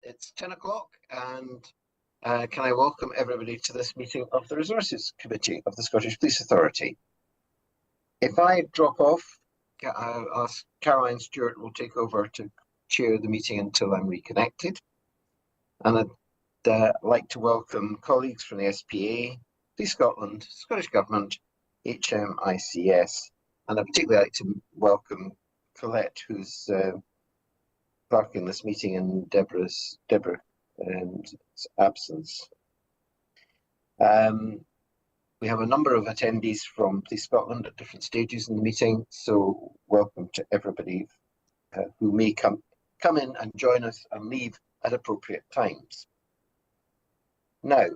It's 10 o'clock and can I welcome everybody to this meeting of the Resources Committee of the Scottish Police Authority. If I drop off, I'll ask Caroline Stewart will take over to chair the meeting until I'm reconnected. And I'd like to welcome colleagues from the SPA, Police Scotland, Scottish Government, HMICS, and I'd particularly like to welcome Colette, who's clerking this meeting in Deborah's absence. We have a number of attendees from Police Scotland at different stages in the meeting, so welcome to everybody who may come in and join us and leave at appropriate times. Now,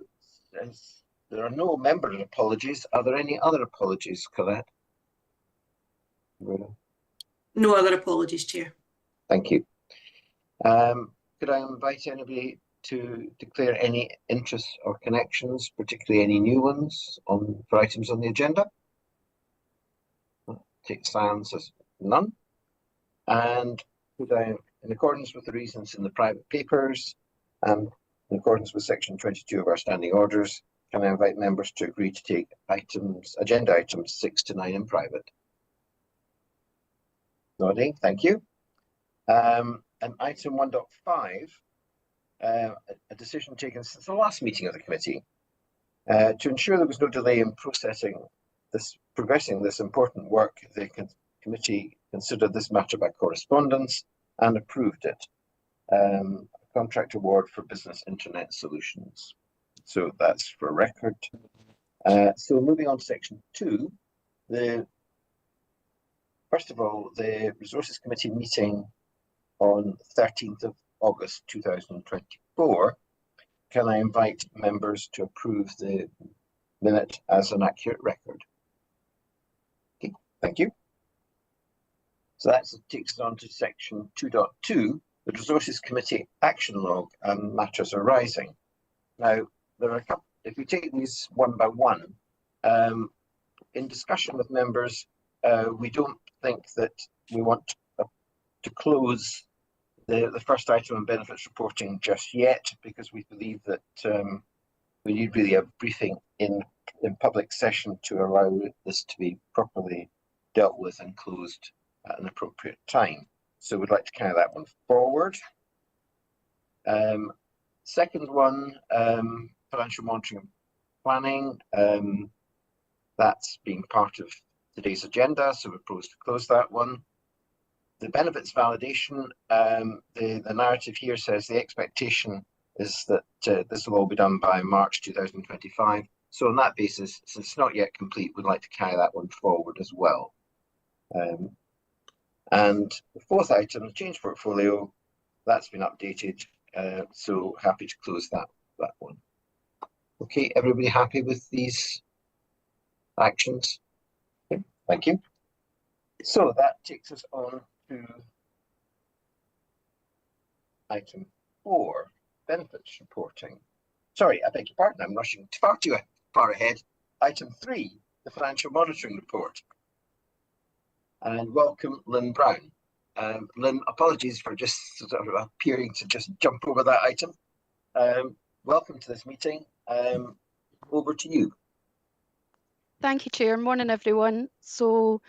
there are no member apologies. Are there any other apologies, Colette? No other apologies, Chair. Thank you. Could I invite anybody to declare any interests or connections, particularly any new ones for items on the agenda? Take silence as none. And could I, in accordance with the reasons in the private papers and in accordance with section 22 of our standing orders, can I invite members to agree to take agenda items 6 to 9 in private? Nodding, thank you. And item 1.5, a decision taken since the last meeting of the committee to ensure there was no delay in progressing this important work. The committee considered this matter by correspondence and approved it. A contract award for business internet solutions. So that's for record. So moving on to section 2, first of all, the Resources Committee meeting on 13th of August 2024, can I invite members to approve the minute as an accurate record? Okay, thank you. So that takes us on to section 2.2, the Resources Committee action log and matters arising. Now, there are a couple, if we take these one by one, in discussion with members, we don't think that we want to close the first item on benefits reporting just yet, because we believe that we need really a briefing in public session to allow this to be properly dealt with and closed at an appropriate time. So we'd like to carry that one forward. Second one, financial monitoring and planning. That's being part of today's agenda, so we propose to close that one. The benefits validation, the narrative here says the expectation is that this will all be done by March 2025. So on that basis, since it's not yet complete, we'd like to carry that one forward as well. And the fourth item, the change portfolio, that's been updated. So happy to close that one. Okay, everybody happy with these actions? Okay, thank you. So that takes us on to item 4, benefits reporting. Sorry, I beg your pardon, I'm rushing far too far ahead. Item 3, the financial monitoring report. And welcome, Lynn Brown. Lynn, apologies for just sort of appearing to just jump over that item. Welcome to this meeting. Over to you. Thank you, Chair. Morning, everyone. So,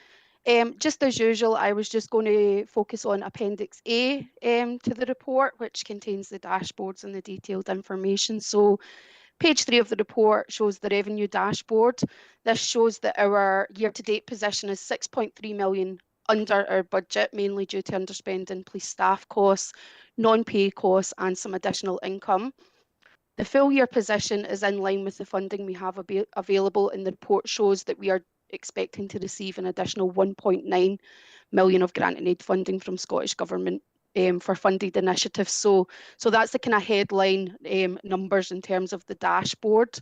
just as usual, I was just going to focus on Appendix A to the report, which contains the dashboards and the detailed information. So page 3 of the report shows the revenue dashboard. This shows that our year-to-date position is 6.3 million under our budget, mainly due to underspending police staff costs, non-pay costs and some additional income. The full year position is in line with the funding we have available, and the report shows that we are expecting to receive an additional 1.9 million of grant and aid funding from Scottish Government for funded initiatives. So that's the kind of headline numbers in terms of the dashboard.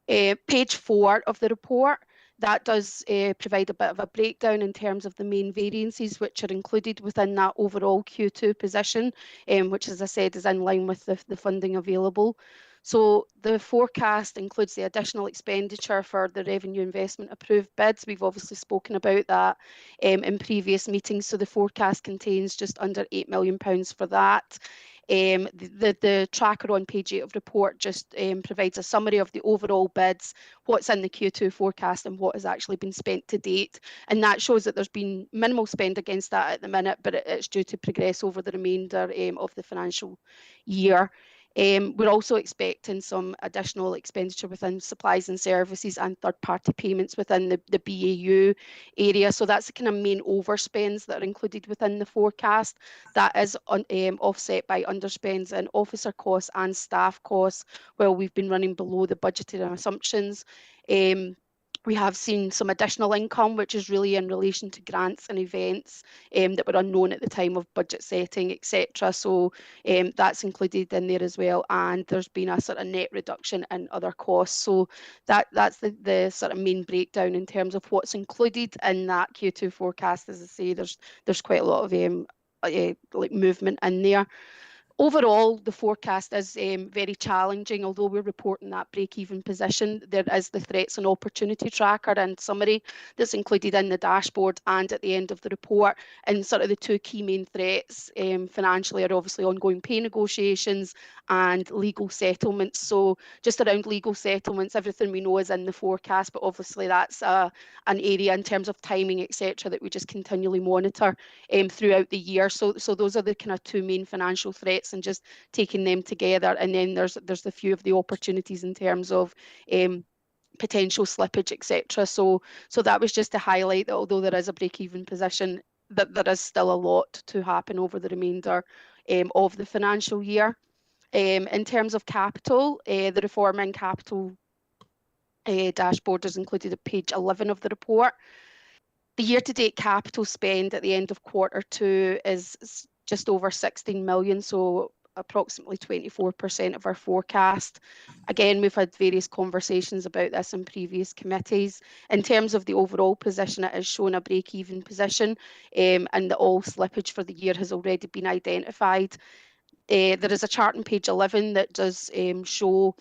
Page 4 of the report, that does provide a bit of a breakdown in terms of the main variances which are included within that overall Q2 position, which, as I said, is in line with the funding available. So the forecast includes the additional expenditure for the revenue investment approved bids. We've obviously spoken about that in previous meetings. So the forecast contains just under £8 million for that. The tracker on page 8 of the report just provides a summary of the overall bids, what's in the Q2 forecast and what has actually been spent to date. And that shows that there's been minimal spend against that at the minute, but it's due to progress over the remainder of the financial year. We're also expecting some additional expenditure within supplies and services and third-party payments within the BAU area. So that's the kind of main overspends that are included within the forecast. That is offset by underspends in officer costs and staff costs, while we've been running below the budgeted assumptions. We have seen some additional income, which is really in relation to grants and events that were unknown at the time of budget setting, etc. So that's included in there as well. And there's been a sort of net reduction in other costs. So that's the sort of main breakdown in terms of what's included in that Q2 forecast. As I say, there's quite a lot of like movement in there. Overall, the forecast is very challenging. Although we're reporting that break-even position, there is the threats and opportunity tracker and summary that's included in the dashboard and at the end of the report. And sort of the two key main threats financially are obviously ongoing pay negotiations and legal settlements. So just around legal settlements, everything we know is in the forecast, but obviously that's an area in terms of timing, etc., that we just continually monitor throughout the year. So those are the kind of two main financial threats, and just taking them together. And then there's a few of the opportunities in terms of potential slippage, etc. So that was just to highlight that although there is a break-even position, that there is still a lot to happen over the remainder of the financial year. In terms of capital, the reform in capital dashboard is included at page 11 of the report. The year-to-date capital spend at the end of Q2 is just over 16 million, so approximately 24% of our forecast. Again, we've had various conversations about this in previous committees. In terms of the overall position, it is shown a break-even position, and that all slippage for the year has already been identified. There is a chart on page 11 that does show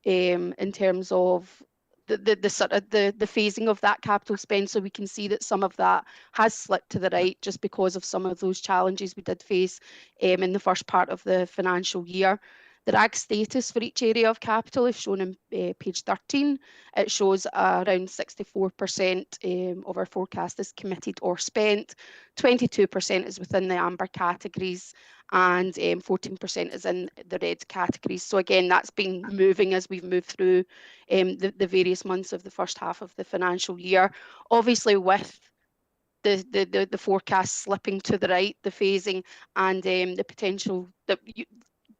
in terms of the sort of the phasing of that capital spend, so we can see that some of that has slipped to the right just because of some of those challenges we did face in the first part of the financial year. The RAG status for each area of capital is shown on page 13. It shows around 64% of our forecast is committed or spent, 22% is within the amber categories, and 14% is in the red categories. So again, that's been moving as we've moved through the various months of the first half of the financial year. Obviously, with the forecast slipping to the right, the phasing and the potential that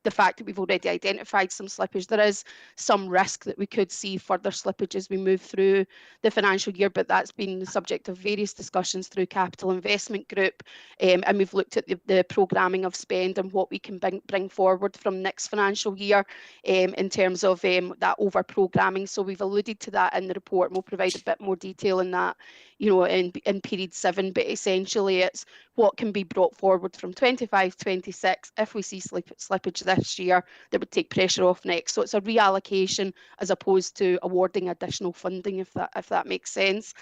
the fact that we've already identified some slippage, there is some risk that we could see further slippage as we move through the financial year, but that's been the subject of various discussions through Capital Investment Group, and we've looked at the programming of spend and what we can bring forward from next financial year in terms of that over programming. So we've alluded to that in the report, and we'll provide a bit more detail in that, you know, in period 7, but essentially it's what can be brought forward from 25-26 if we see slippage this year that would take pressure off next. So it's a reallocation as opposed to awarding additional funding, if that makes sense.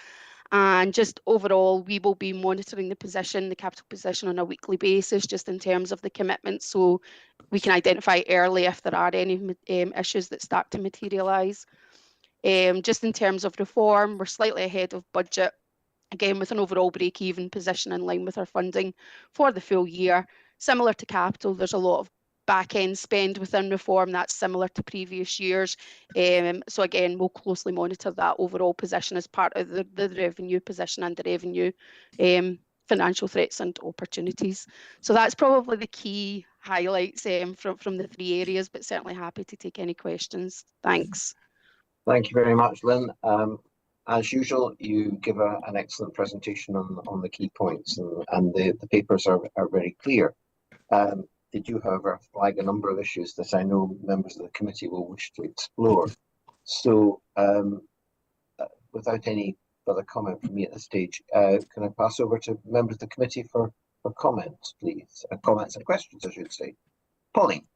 And just overall, we will be monitoring the capital position on a weekly basis, just in terms of the commitment, so we can identify early if there are any issues that start to materialise. Just in terms of reform, we're slightly ahead of budget, again with an overall break-even position in line with our funding for the full year. Similar to capital, there's a lot of back-end spend within reform that's similar to previous years. So again, we'll closely monitor that overall position as part of the revenue position and the revenue financial threats and opportunities. So that's probably the key highlights from the 3 areas, but certainly happy to take any questions. Thanks. Thank you very much, Lynn. As usual, you give an excellent presentation on the key points, and the papers are very clear. They do, however, flag a number of issues that I know members of the committee will wish to explore. So without any further comment from me at this stage, can I pass over to members of the committee for comments, please? Comments and questions, I should say. Pauline.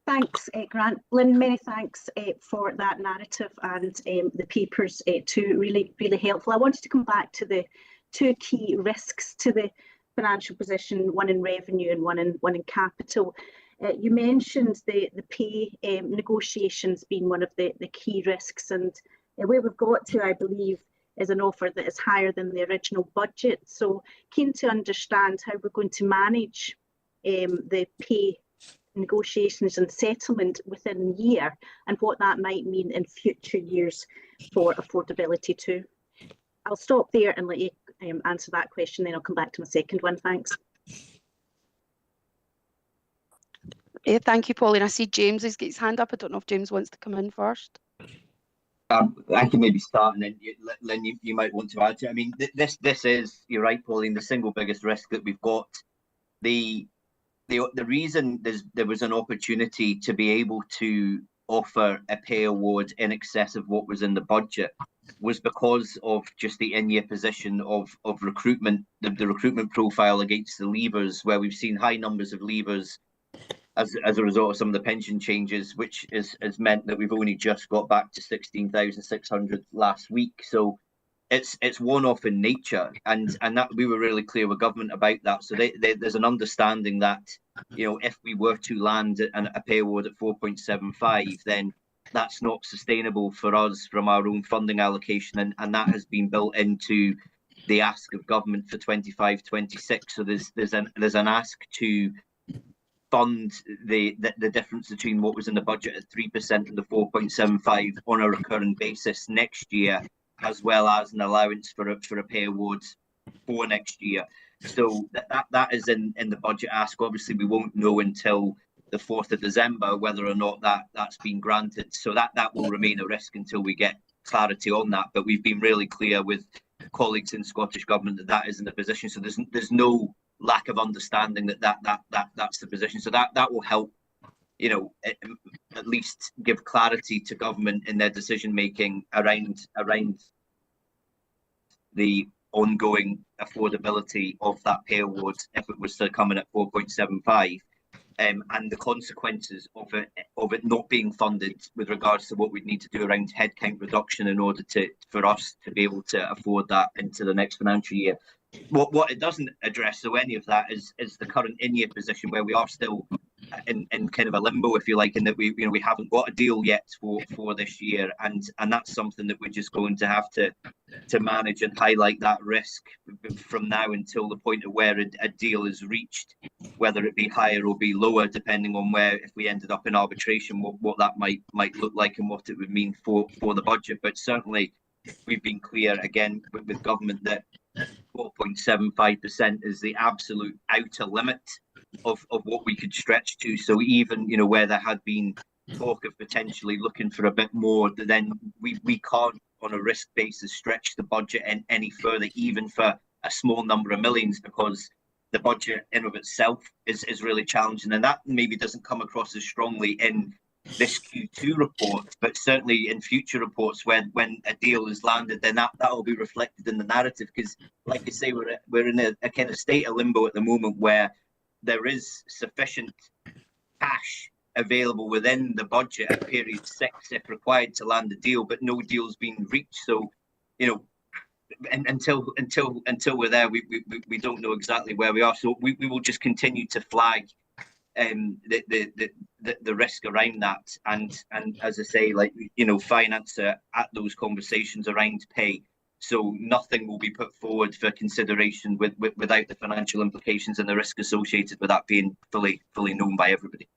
Thanks, Grant. Lynn, many thanks for that narrative and the papers too, really helpful. I wanted to come back to the 2 key risks to the financial position, one in revenue and one in capital. You mentioned the pay negotiations being one of the key risks, and where we've got to, I believe, is an offer that is higher than the original budget. So keen to understand how we're going to manage the pay negotiations and settlement within a year, and what that might mean in future years for affordability too. I'll stop there and let you answer that question, then I'll come back to my second one. Thanks. Thank you, Pauline. I see James has got his hand up. I don't know if James wants to come in first. I can maybe start, and then Lynn, you might want to add to it. I mean, this is, you're right, Pauline, the single biggest risk that we've got. The reason there was an opportunity to be able to offer a pay award in excess of what was in the budget was because of just the in-year position of recruitment, the recruitment profile against the leavers, where we've seen high numbers of leavers as a result of some of the pension changes, which has meant that we've only just got back to 16,600 last week. So it's one-off in nature, and that we were really clear with government about that. So there's an understanding that, you know, if we were to land a pay award at 4.75, then that's not sustainable for us from our own funding allocation, and that has been built into the ask of government for 25-26. So there's an ask to fund the difference between what was in the budget at 3% and the 4.75 on a recurring basis next year, as well as an allowance for a pay award for next year. So that is in the budget ask. Obviously, we won't know until the 4th of December whether or not that's been granted. So that will remain a risk until we get clarity on that. But we've been really clear with colleagues in Scottish Government that isn't the position. So there's no lack of understanding that's the position. So that will help, you know, at least give clarity to government in their decision making around the ongoing affordability of that pay award if it was to come in at 4.75, and the consequences of it not being funded with regards to what we'd need to do around headcount reduction in order for us to be able to afford that into the next financial year. What it doesn't address, so any of that, is the current in-year position where we are still in kind of a limbo, if you like, in that we haven't got a deal yet for this year, and that's something that we're just going to have to manage and highlight that risk from now until the point of where a deal is reached, whether it be higher or be lower, depending on where, if we ended up in arbitration, what that might look like and what it would mean for the budget. But certainly we've been clear again with government that 4.75% is the absolute outer limit of what we could stretch to. So even, you know, where there had been talk of potentially looking for a bit more, then we can't on a risk basis stretch the budget any further, even for a small number of millions, because the budget in of itself is really challenging. And that maybe doesn't come across as strongly in this Q2 report, but certainly in future reports when a deal is landed, then that will be reflected in the narrative. Because like I say, we're in a kind of state of limbo at the moment where there is sufficient cash available within the budget at period 6 if required to land a deal, but no deal's been reached. So, you know, until we're there, we don't know exactly where we are. So we will just continue to flag the risk around that, and as I say, like, you know, finance at those conversations around pay. So nothing will be put forward for consideration without the financial implications and the risk associated with that being fully known by everybody.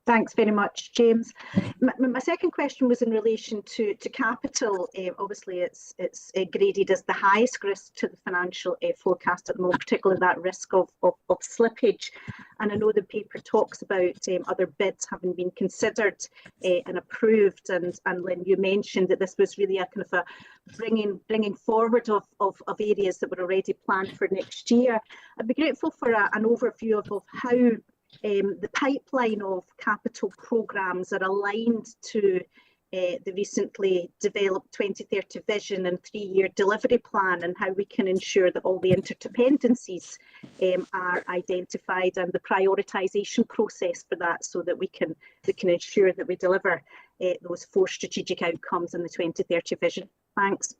Thanks very much, James. My second question was in relation to capital. Obviously, it's graded as the highest risk to the financial forecast at the moment, particularly that risk of slippage. And I know the paper talks about other bids having been considered and approved. And Lynn, you mentioned that this was really a kind of a bringing forward of areas that were already planned for next year. I'd be grateful for an overview of how the pipeline of capital programmes are aligned to the recently developed 2030 vision and 3-year delivery plan, and how we can ensure that all the interdependencies are identified, and the prioritisation process for that, so that we can ensure that we deliver those 4 strategic outcomes in the 2030 vision. Thanks.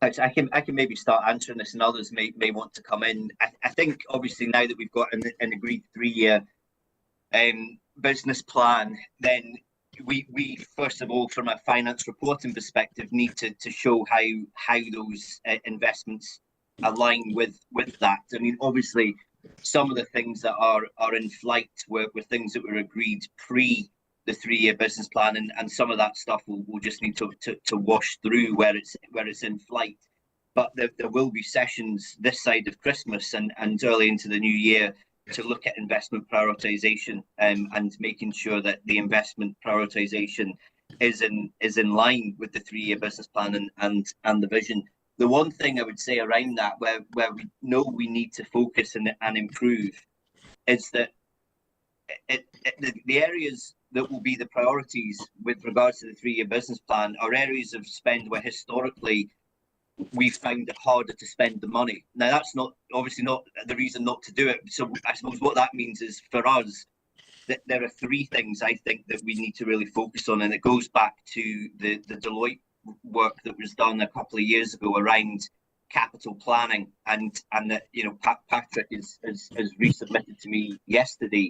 I can maybe start answering this, and others may want to come in. I think obviously now that we've got an agreed 3-year business plan, then we first of all, from a finance reporting perspective, need to show how those investments align with that. I mean, obviously, some of the things that are in flight were things that were agreed pre the 3-year business plan, and some of that stuff will just need to wash through where it's in flight. But there will be sessions this side of Christmas and early into the new year to look at investment prioritization, and making sure that the investment prioritization is in line with the 3-year business plan and the vision. The one thing I would say around that, where we know we need to focus and improve, is that the areas that will be the priorities with regards to the 3-year business plan are areas of spend where historically we've found it harder to spend the money. Now, that's obviously not the reason not to do it. So I suppose what that means is, for us, that there are 3 things I think that we need to really focus on, and it goes back to the Deloitte work that was done a couple of years ago around capital planning, and that, you know, Patrick has resubmitted to me yesterday,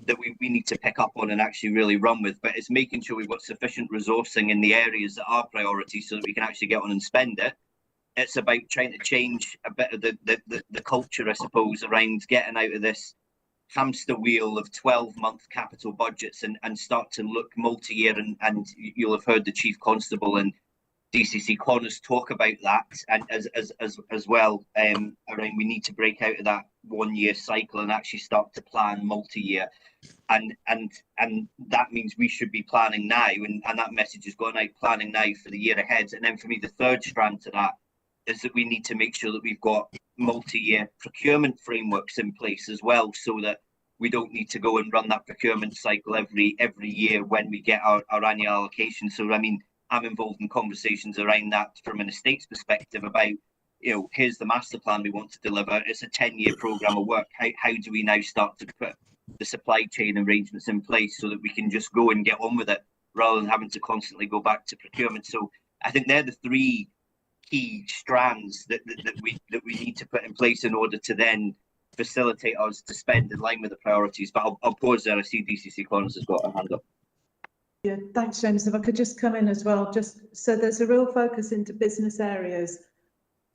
that we need to pick up on and actually really run with. But it's making sure we've got sufficient resourcing in the areas that are priorities so that we can actually get on and spend it. It's about trying to change a bit of the culture, I suppose, around getting out of this hamster wheel of 12-month capital budgets and start to look multi-year, and you'll have heard the Chief Constable and DCC Connors talk about that, and as well, around we need to break out of that 1-year cycle and actually start to plan multi-year, and that means we should be planning now, and that message has gone out, planning now for the year ahead. And then for me, the third strand to that is that we need to make sure that we've got multi-year procurement frameworks in place as well, so that we don't need to go and run that procurement cycle every year when we get our annual allocation. So I mean, I'm involved in conversations around that from an estates perspective about, you know, here's the master plan we want to deliver. It's a 10-year program of work. How do we now start to put the supply chain arrangements in place so that we can just go and get on with it rather than having to constantly go back to procurement? So I think they're the 3 key strands that we need to put in place in order to then facilitate us to spend in line with the priorities. But I'll pause there. I see DCC Connors has got a hand up. Yeah, thanks, James. If I could just come in as well, just so there's a real focus into business areas,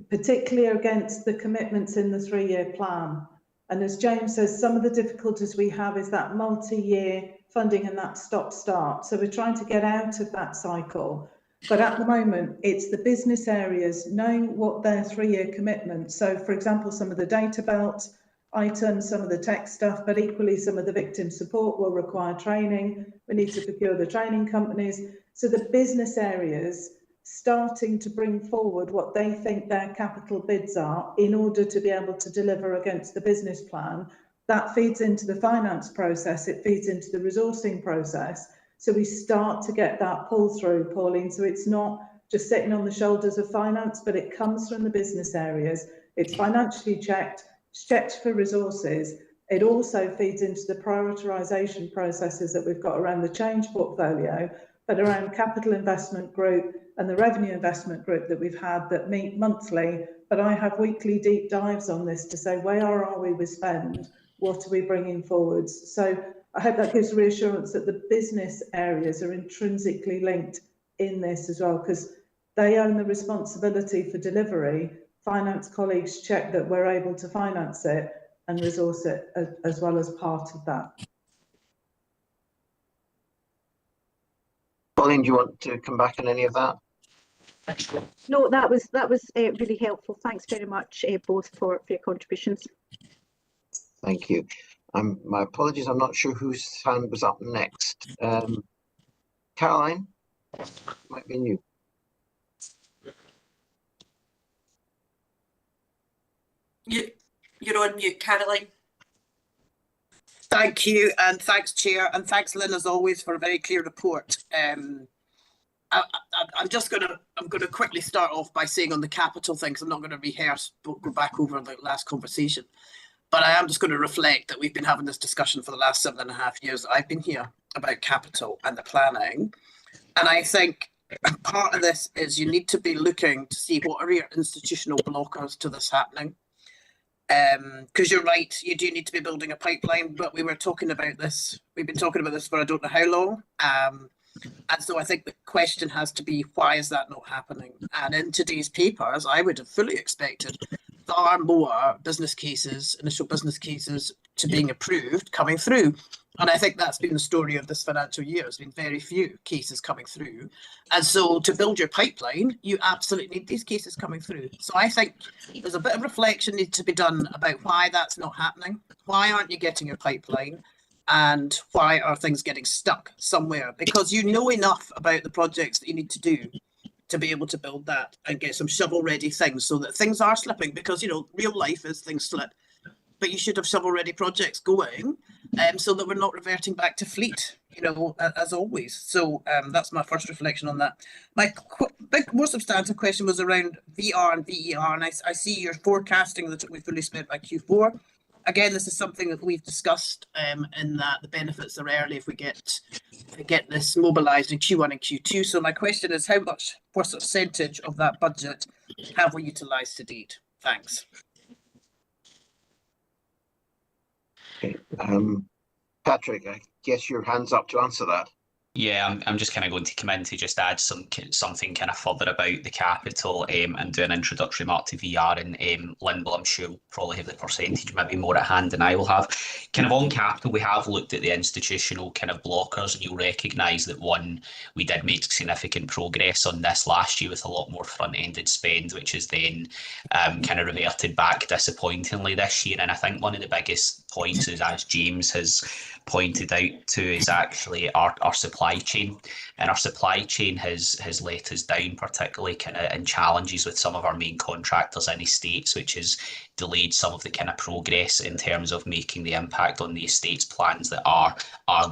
particularly against the commitments in the 3-year plan. And as James says, some of the difficulties we have is that multi-year funding and that stop-start. So we're trying to get out of that cycle. But at the moment, it's the business areas knowing what their 3-year commitments. So, for example, some of the data belt items, some of the tech stuff, but equally some of the victim support will require training. We need to procure the training companies. So the business areas starting to bring forward what they think their capital bids are in order to be able to deliver against the business plan. That feeds into the finance process, it feeds into the resourcing process. So we start to get that pull through, Pauline. So it's not just sitting on the shoulders of finance, but it comes from the business areas. It's financially checked for resources. It also feeds into the prioritisation processes that we've got around the change portfolio, but around capital investment group and the revenue investment group that we've had that meet monthly. But I have weekly deep dives on this to say, where are we with spend? What are we bringing forwards? So I hope that gives reassurance that the business areas are intrinsically linked in this as well, because they own the responsibility for delivery. Finance colleagues check that we're able to finance it and resource it as well as part of that. Pauline, do you want to come back on any of that? No, that was really helpful. Thanks very much, both for your contributions. Thank you. My apologies, I'm not sure whose hand was up next. Caroline, might be you. You're on mute, Caroline. Thank you, and thanks, Chair, and thanks, Lynn, as always, for a very clear report. I'm going to quickly start off by saying on the capital things, I'm not going to rehearse, but go back over the last conversation. But I am just going to reflect that we've been having this discussion for the last 7.5 years I've been here about capital and the planning. And I think part of this is you need to be looking to see what are your institutional blockers to this happening. Because you're right, you do need to be building a pipeline, but we were talking about this, we've been talking about this for I don't know how long. And so I think the question has to be, why is that not happening? And in today's papers, I would have fully expected far more business cases, initial business cases to being approved coming through. And I think that's been the story of this financial year. There's been very few cases coming through. And so to build your pipeline, you absolutely need these cases coming through. So I think there's a bit of reflection needs to be done about why that's not happening. Why aren't you getting your pipeline? And why are things getting stuck somewhere? Because you know enough about the projects that you need to do to be able to build that and get some shovel-ready things so that things are slipping. Because, you know, real life is things slip. But you should have shovel-ready projects going so that we're not reverting back to fleet, you know, as always. So that's my first reflection on that. My big, more substantive question was around VR and VER, and I see you're forecasting that we fully spent by Q4. Again, this is something that we've discussed in that the benefits are early if we get this mobilised in Q1 and Q2. So my question is, how much percentage of that budget have we utilised to date? Thanks. Okay. Patrick, I guess your hand's up to answer that. Yeah, I'm just kind of going to come in to just add something kind of further about the capital and do an introductory mark to VR, and Lynn will, I'm sure, will probably have the percentage maybe more at hand than I will have. Kind of on capital, we have looked at the institutional kind of blockers, and you'll recognise that one, we did make significant progress on this last year with a lot more front-ended spend, which is then kind of reverted back disappointingly this year. And I think one of the biggest points is, as James has pointed out to, is actually our supply chain, and our supply chain has let us down, particularly kind of in challenges with some of our main contractors in estates, which has delayed some of the kind of progress in terms of making the impact on the estates plans that are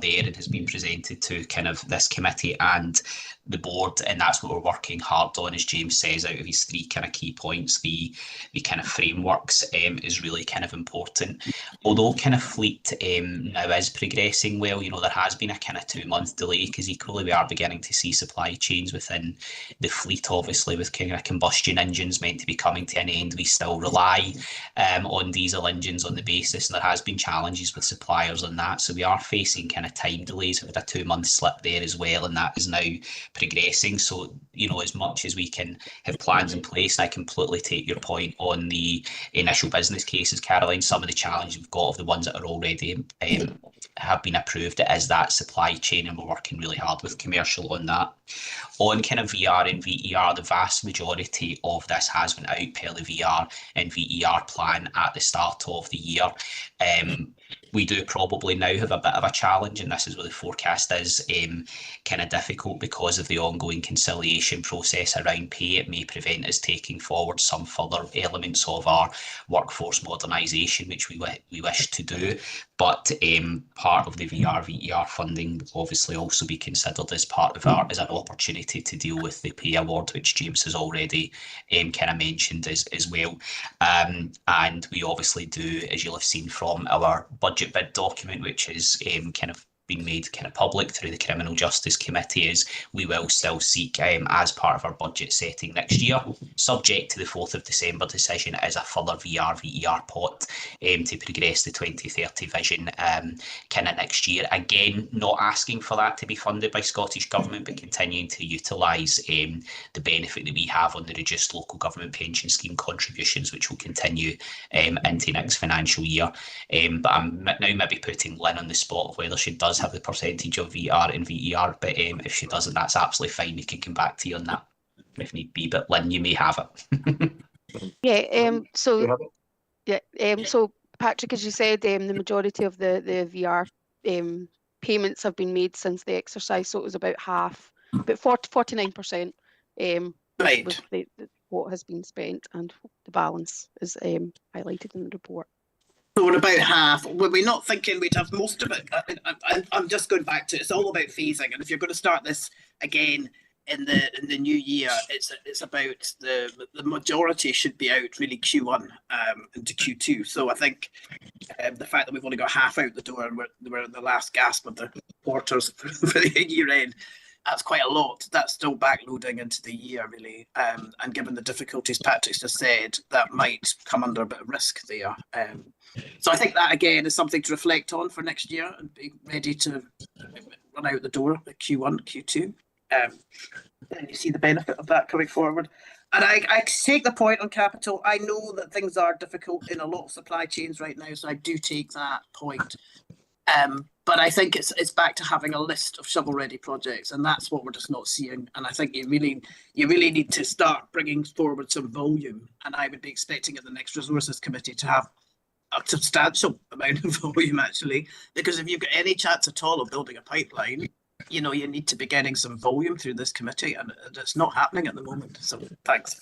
there and has been presented to kind of this committee and the board. And that's what we're working hard on, as James says, out of his three kind of key points. The kind of frameworks is really kind of important. Although kind of fleet now is progressing well, you know, there has been a kind of 2-month delay, because equally we are beginning to see supply chains within the fleet, obviously with kind of combustion engines meant to be coming to an end. We still rely on diesel engines on the basis, and there has been challenges with suppliers on that. So we are facing kind of time delays. We've had a 2-month slip there as well, and that is now progressing. So, you know, as much as we can have plans in place, and I completely take your point on the initial business cases, Caroline, some of the challenges we've got of the ones that are already have been approved, it is that supply chain, and we're working really hard with commercial on that. On kind of VR and VER, the vast majority of this has been out per the VR and VER plan at the start of the year. We do probably now have a bit of a challenge, and this is where the forecast is kind of difficult because of the ongoing conciliation process around pay. It may prevent us taking forward some further elements of our workforce modernisation, which we wish to do. But part of the VER funding will obviously also be considered as part of as an opportunity to deal with the pay award, which James has already kind of mentioned as well. And we obviously do, as you'll have seen from our budget bid document, which is kind of been made kind of public through the Criminal Justice Committee, is we will still seek, as part of our budget setting next year, subject to the 4th of December decision, as a further VER pot to progress the 2030 vision kind of next year. Again, not asking for that to be funded by Scottish Government, but continuing to utilise the benefit that we have on the reduced local government pension scheme contributions, which will continue into next financial year. But I'm now maybe putting Lynn on the spot of whether she does have the percentage of VR and VER, but if she doesn't, that's absolutely fine. We can come back to you on that if need be, but Lynn, you may have it. So Patrick, as you said, the majority of the VR payments have been made since the exercise, so it was about half, about 49% Right. with what has been spent, and the balance is highlighted in the report. So we're about half. Were we not thinking we'd have most of it? I'm just going back to, it's all about phasing, and if you're going to start this again in the new year, it's about the majority should be out really Q1 into Q2. So I think the fact that we've only got half out the door, and we're the last gasp of the quarters for the year end, that's quite a lot. That's still backloading into the year, really. And given the difficulties Patrick's just said, that might come under a bit of risk there. So I think that, again, is something to reflect on for next year and be ready to run out the door at Q1, Q2. And you see the benefit of that coming forward. And I take the point on capital. I know that things are difficult in a lot of supply chains right now, so I do take that point. But I think it's back to having a list of shovel-ready projects, and that's what we're just not seeing. And I think you really need to start bringing forward some volume. And I would be expecting at the next Resources Committee to have a substantial amount of volume, actually, because if you've got any chance at all of building a pipeline, you know, you need to be getting some volume through this committee, and it's not happening at the moment. So thanks.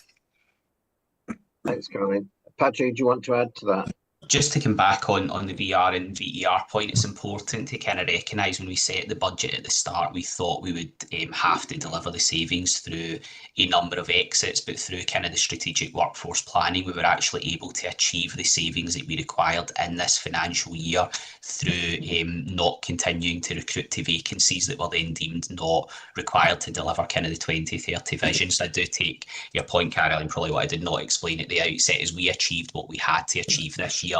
Thanks, Caroline. Patrick, do you want to add to that? Just to come back on the VR and VER point, it's important to kind of recognise when we set the budget at the start, we thought we would have to deliver the savings through a number of exits, but through kind of the strategic workforce planning, we were actually able to achieve the savings that we required in this financial year through not continuing to recruit to vacancies that were then deemed not required to deliver kind of the 2030 vision. So I do take your point, Caroline. Probably what I did not explain at the outset is we achieved what we had to achieve this year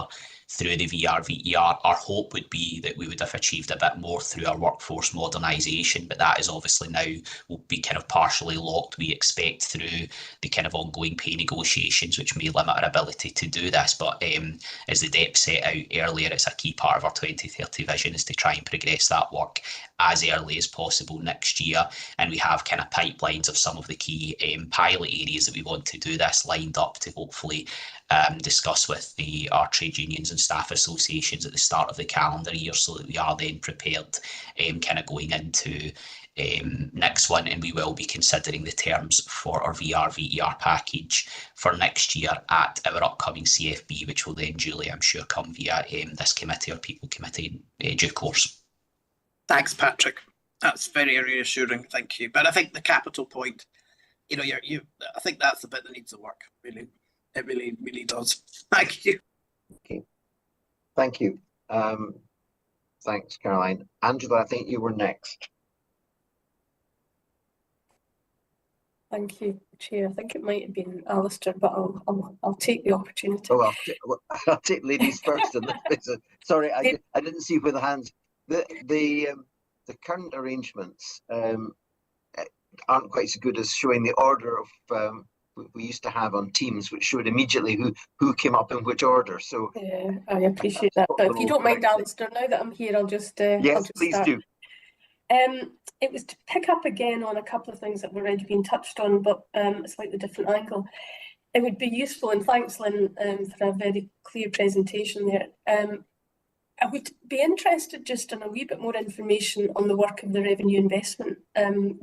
through the VR, VER. Our hope would be that we would have achieved a bit more through our workforce modernisation, but that is obviously now will be kind of partially locked, we expect, through the kind of ongoing pay negotiations, which may limit our ability to do this. But as the DEP set out earlier, it's a key part of our 2030 vision is to try and progress that work as early as possible next year. And we have kind of pipelines of some of the key pilot areas that we want to do this lined up to hopefully discuss with our trade unions and staff associations at the start of the calendar year, so that we are then prepared kind of going into next one, and we will be considering the terms for our VR, VER package for next year at our upcoming CFB, which will then duly, I'm sure, come via this committee or people committee in due course. Thanks, Patrick. That's very reassuring. Thank you. But I think the capital point, you know, I think that's the bit that needs to work, really. It really, really does. Thank you. Okay. Thank you. Thanks, Caroline. Angela, I think you were next. Thank you, Chair. I think it might have been Alistair, but I'll take the opportunity. Oh, I'll take ladies first. Sorry, I didn't see where the hands. The current arrangements aren't quite so good as showing the order of we used to have on Teams, which showed immediately who came up in which order. So yeah, I appreciate that. But if you don't mind, Alistair, now that I'm here, I'll just please start. Do. It was to pick up again on a couple of things that were already been touched on, but a slightly different angle. It would be useful, and thanks, Lynn, for a very clear presentation there. I would be interested just in a wee bit more information on the work of the Revenue Investment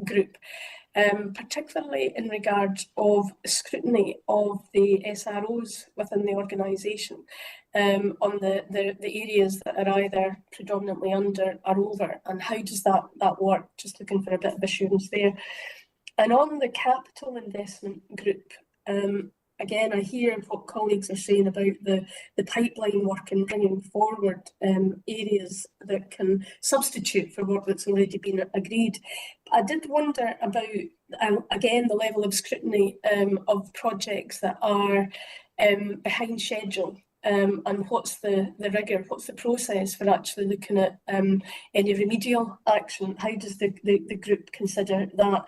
Group, particularly in regard of scrutiny of the SROs within the organisation on the areas that are either predominantly under or over, and how does that work? Just looking for a bit of assurance there. And on the Capital Investment Group, again, I hear what colleagues are saying about the pipeline work and bringing forward areas that can substitute for work that's already been agreed. I did wonder about, again, the level of scrutiny of projects that are behind schedule, and what's the rigour, what's the process for actually looking at any remedial action? How does the group consider that?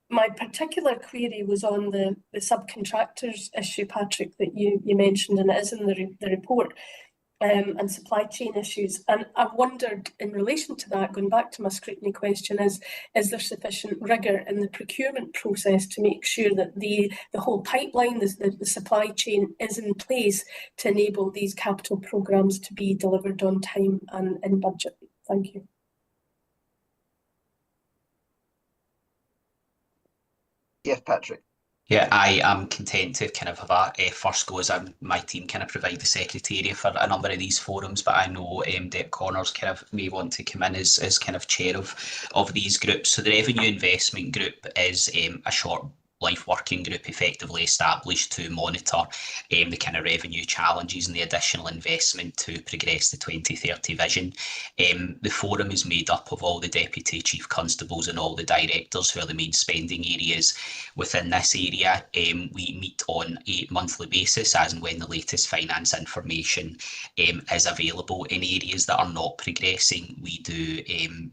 My particular query was on the subcontractors issue, Patrick, that you mentioned, and it is in the report, and supply chain issues. And I wondered, in relation to that, going back to my scrutiny question, is there sufficient rigour in the procurement process to make sure that the whole pipeline, the supply chain is in place to enable these capital programmes to be delivered on time and in budget? Thank you. Yes, Patrick. Yeah, I am content to kind of have a first go as my team kind of provide the secretariat for a number of these forums, but I know Deb Connors kind of may want to come in as kind of chair of these groups. So the Revenue Investment Group is a short Life working group effectively established to monitor the kind of revenue challenges and the additional investment to progress the 2030 vision. The forum is made up of all the deputy chief constables and all the directors who are the main spending areas within this area. We meet on a monthly basis as and when the latest finance information is available. In areas that are not progressing, we do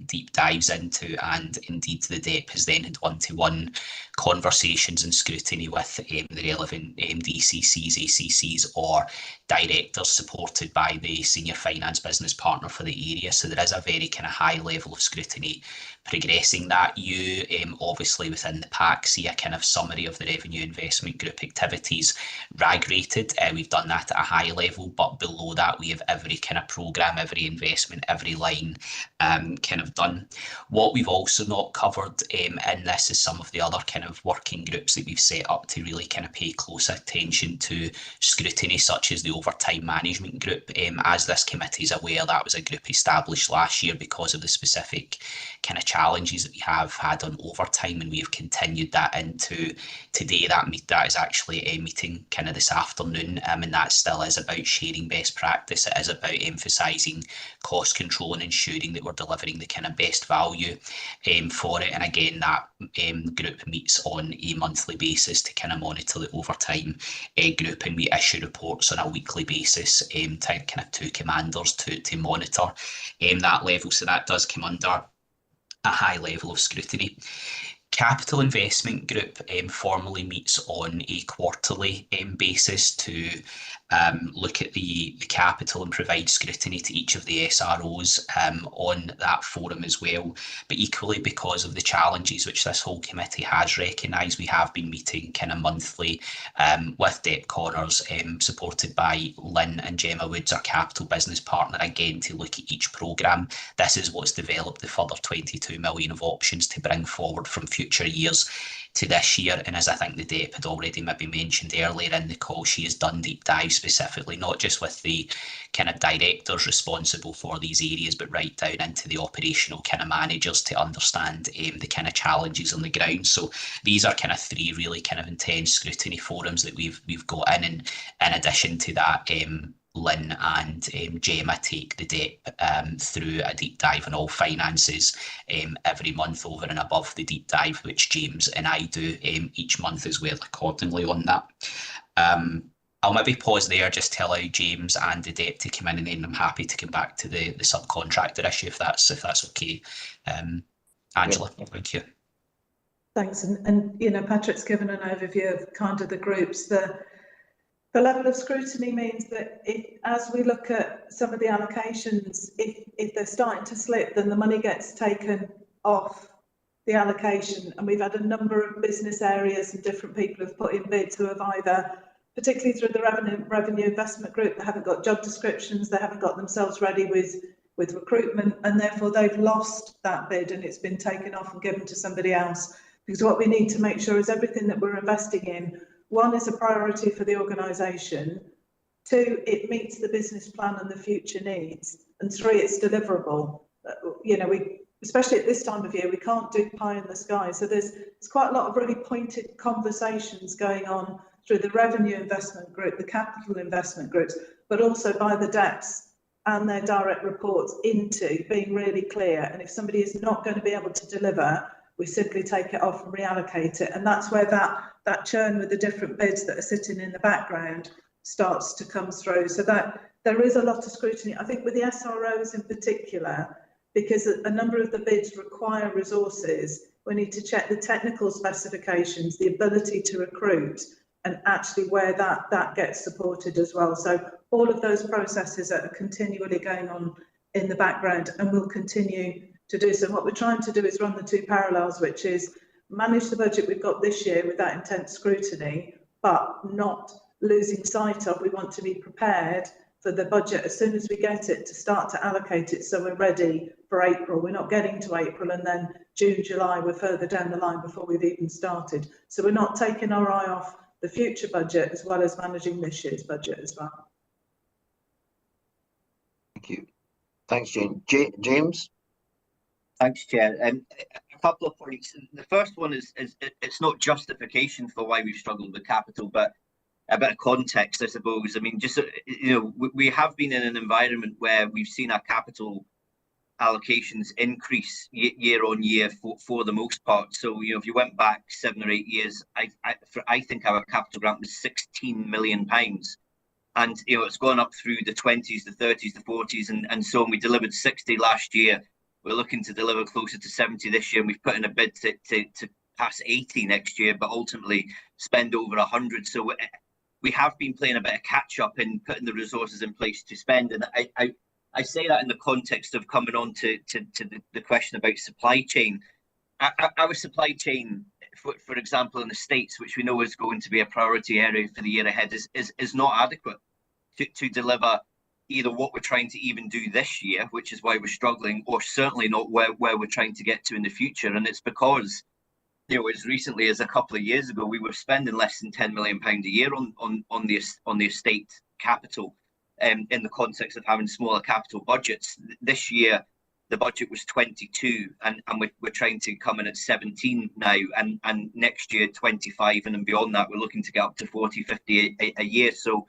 deep dives into, and indeed the DEP has then had one-to-one conversations and scrutiny with the relevant DCCs, ACCs or directors supported by the senior finance business partner for the area. So there is a very kind of high level of scrutiny progressing that. You obviously within the pack see a kind of summary of the revenue investment group activities RAG rated. We've done that at a high level, but below that we have every kind of programme, every investment, every line kind of done. What we've also not covered in this is some of the other kind of working groups that we've set up to really kind of pay close attention to scrutiny, such as the overtime management group. As this committee is aware, that was a group established last year because of the specific kind of challenges that we have had on overtime, and we have continued that into today. That is actually a meeting kind of this afternoon, and that still is about sharing best practice. It is about emphasising cost control and ensuring that we're delivering the kind of best value for it. And again, that group meets on a monthly basis to kind of monitor the overtime group, and we issue reports on a weekly basis to kind of two commanders to monitor that level. So that does come under a high level of scrutiny. Capital Investment Group formally meets on a quarterly basis to look at the capital and provide scrutiny to each of the SROs on that forum as well. But equally, because of the challenges which this whole committee has recognised, we have been meeting kind of monthly with Deb Connors, supported by Lynn and Gemma Woods, our capital business partner, again to look at each programme. This is what's developed the further 22 million of options to bring forward from future years to this year. And as I think the DEP had already maybe mentioned earlier in the call, she has done deep dives specifically, not just with the kind of directors responsible for these areas, but right down into the operational kind of managers to understand the kind of challenges on the ground. So these are kind of three really kind of intense scrutiny forums that we've got in, and in addition to that, Lynn and Gemma take the DEP through a deep dive on all finances every month, over and above the deep dive which James and I do each month as well accordingly on that. I'll maybe pause there, just to allow James and the DEP to come in, and then I'm happy to come back to the subcontractor issue if that's okay. Angela, thank you. Thanks, and you know, Patrick's given an overview of kind of the groups. The level of scrutiny means that as we look at some of the allocations, if they're starting to slip, then the money gets taken off the allocation. And we've had a number of business areas and different people have put in bids who have either, particularly through the revenue investment group, they haven't got job descriptions, they haven't got themselves ready with recruitment, and therefore they've lost that bid and it's been taken off and given to somebody else. Because what we need to make sure is everything that we're investing in, one, is a priority for the organisation, two, it meets the business plan and the future needs, and three, it's deliverable. You know, especially at this time of year, we can't do pie in the sky. So there's quite a lot of really pointed conversations going on through the revenue investment group, the capital investment groups, but also by the DEPs and their direct reports into being really clear. And if somebody is not going to be able to deliver, we simply take it off and reallocate it. And that's where that churn with the different bids that are sitting in the background starts to come through. So that there is a lot of scrutiny, I think, with the SROs in particular, because a number of the bids require resources. We need to check the technical specifications, the ability to recruit, and actually where that gets supported as well. So all of those processes are continually going on in the background and will continue to do so. What we're trying to do is run the two parallels, which is manage the budget we've got this year with that intense scrutiny, but not losing sight of, we want to be prepared for the budget as soon as we get it to start to allocate it so we're ready for April. We're not getting to April and then June, July, we're further down the line before we've even started. So we're not taking our eye off the future budget as well as managing this year's budget as well. Thank you. Thanks, Jane. James? Thanks, Chair. couple of points. The first one is it's not justification for why we've struggled with capital, but a bit of context, I suppose. I mean, just, we have been in an environment where we've seen our capital allocations increase year on year for the most part. So, if you went back 7 or 8 years, I think our capital grant was £16 million. And, it's gone up through the 20s, the 30s, the 40s, and so on. We delivered 60 last year. We're looking to deliver closer to 70 this year, and we've put in a bid to pass 80 next year, but ultimately spend over 100. So we have been playing a bit of catch up in putting the resources in place to spend. And I say that in the context of coming on to the question about supply chain. Our supply chain, for example, in the States, which we know is going to be a priority area for the year ahead, is not adequate to deliver either what we're trying to even do this year, which is why we're struggling, or certainly not where we're trying to get to in the future. And it's because, as recently as a couple of years ago, we were spending less than £10 million a year on the estate capital, in the context of having smaller capital budgets. This year, the budget was 22, and we're trying to come in at 17 now, and next year 25, and then beyond that, we're looking to get up to 40, 50 a year. So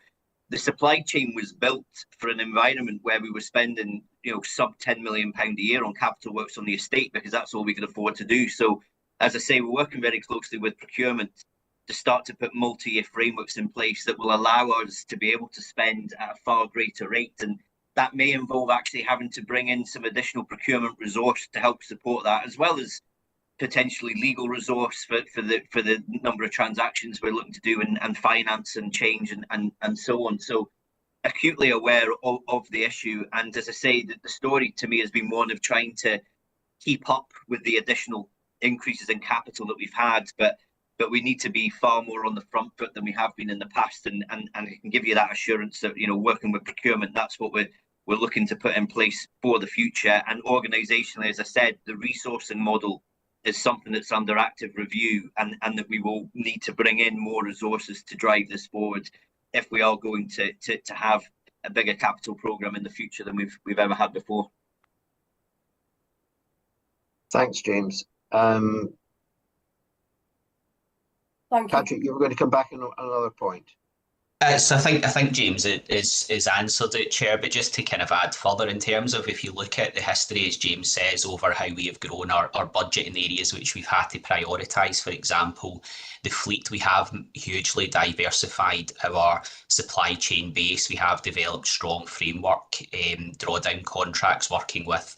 the supply chain was built for an environment where we were spending, sub £10 million a year on capital works on the estate, because that's all we could afford to do. So, as I say, we're working very closely with procurement to start to put multi-year frameworks in place that will allow us to be able to spend at a far greater rate. And that may involve actually having to bring in some additional procurement resource to help support that, as well as potentially legal resource for the number of transactions we're looking to do, and finance and change and so on. So acutely aware of the issue. And as I say, the story to me has been one of trying to keep up with the additional increases in capital that we've had, but we need to be far more on the front foot than we have been in the past. And I can give you that assurance that, working with procurement, that's what we're looking to put in place for the future. And organisationally, as I said, the resourcing model is something that's under active review, and that we will need to bring in more resources to drive this forward if we are going to have a bigger capital programme in the future than we've ever had before. Thanks, James. Thank you. Patrick, you were going to come back on another point. So I think James is answered it, Chair, but just to kind of add further in terms of, if you look at the history, as James says, over how we have grown our budget in areas which we've had to prioritise. For example, the fleet, we have hugely diversified our supply chain base. We have developed strong framework drawdown contracts, working with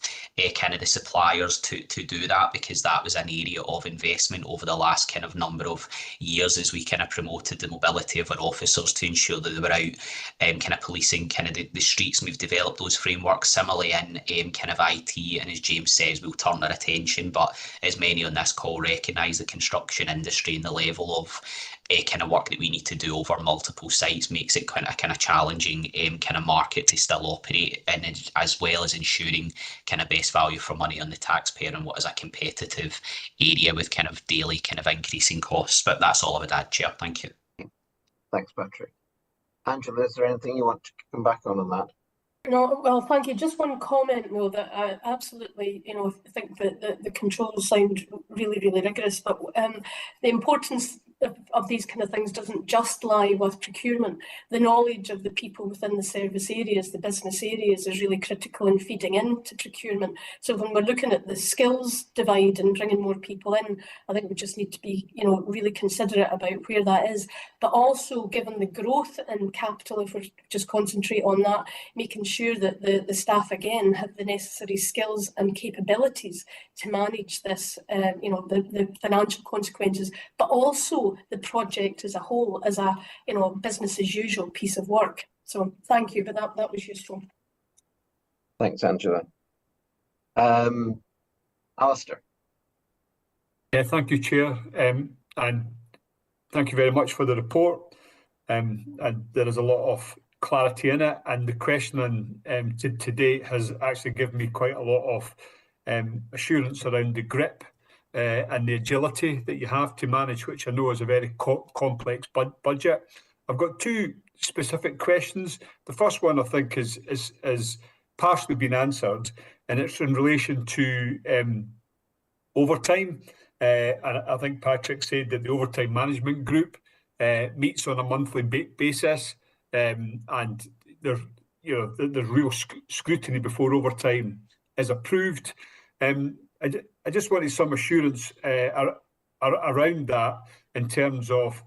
kind of the suppliers to do that, because that was an area of investment over the last kind of number of years as we kind of promoted the mobility of our officers to ensure that they were out kind of policing kind of the streets, and we've developed those frameworks. Similarly in kind of IT, and as James says, we'll turn our attention, but as many on this call recognise, the construction industry and the level of kind of work that we need to do over multiple sites makes it kind of challenging kind of market to still operate in, as well as ensuring kind of best value for money on the taxpayer and what is a competitive area with kind of daily kind of increasing costs. But that's all I would add, Chair. Thank you. Thanks, Patrick. Angela, is there anything you want to come back on that? No, well, thank you. Just one comment, though, that I absolutely, think that the controls sound really, really rigorous, but the importance of these kind of things doesn't just lie with procurement. The knowledge of the people within the service areas, the business areas, is really critical in feeding into procurement. So when we're looking at the skills divide and bringing more people in, I think we just need to be, really considerate about where that is. But also, given the growth in capital, if we just concentrate on that, making sure that the staff, again, have the necessary skills and capabilities to manage this, the financial consequences, but also the project as a whole, as a business as usual piece of work. So thank you, but that was useful. Thanks, Angela. Alistair. Yeah, thank you, Chair, and thank you very much for the report. And there is a lot of clarity in it, and the questioning to date has actually given me quite a lot of assurance around the grip and the agility that you have to manage, which I know is a very complex budget. I've got two specific questions. The first one I think is partially been answered, and it's in relation to overtime. And I think Patrick said that the overtime management group meets on a monthly basis, and there's real scrutiny before overtime is approved. I just wanted some assurance around that in terms of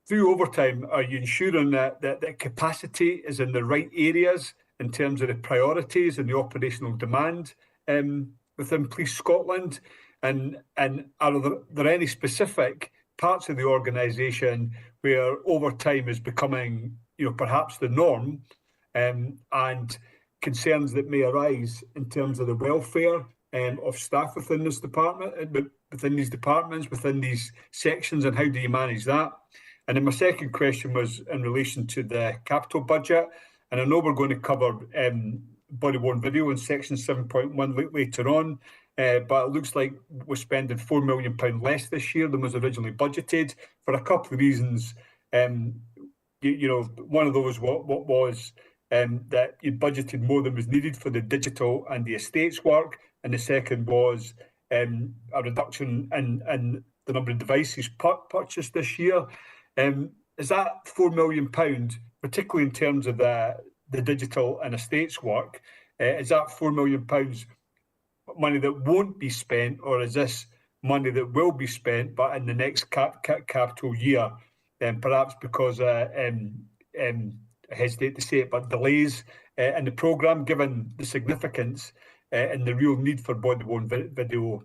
through overtime, are you ensuring that capacity is in the right areas in terms of the priorities and the operational demand within Police Scotland? And are there any specific parts of the organisation where overtime is becoming, perhaps the norm, and concerns that may arise in terms of the welfare of staff within this department, within these departments, within these sections, and how do you manage that? And then my second question was in relation to the capital budget. And I know we're going to cover body-worn video in section 7.1 later on, but it looks like we're spending £4 million less this year than was originally budgeted for a couple of reasons. One of those was that you budgeted more than was needed for the digital and the estates work. And the second was a reduction in the number of devices purchased this year. Is that £4 million, particularly in terms of the digital and estates work, is that £4 million money that won't be spent, or is this money that will be spent but in the next capital year, perhaps because I hesitate to say it, but delays in the programme, given the significance and the real need for body-worn video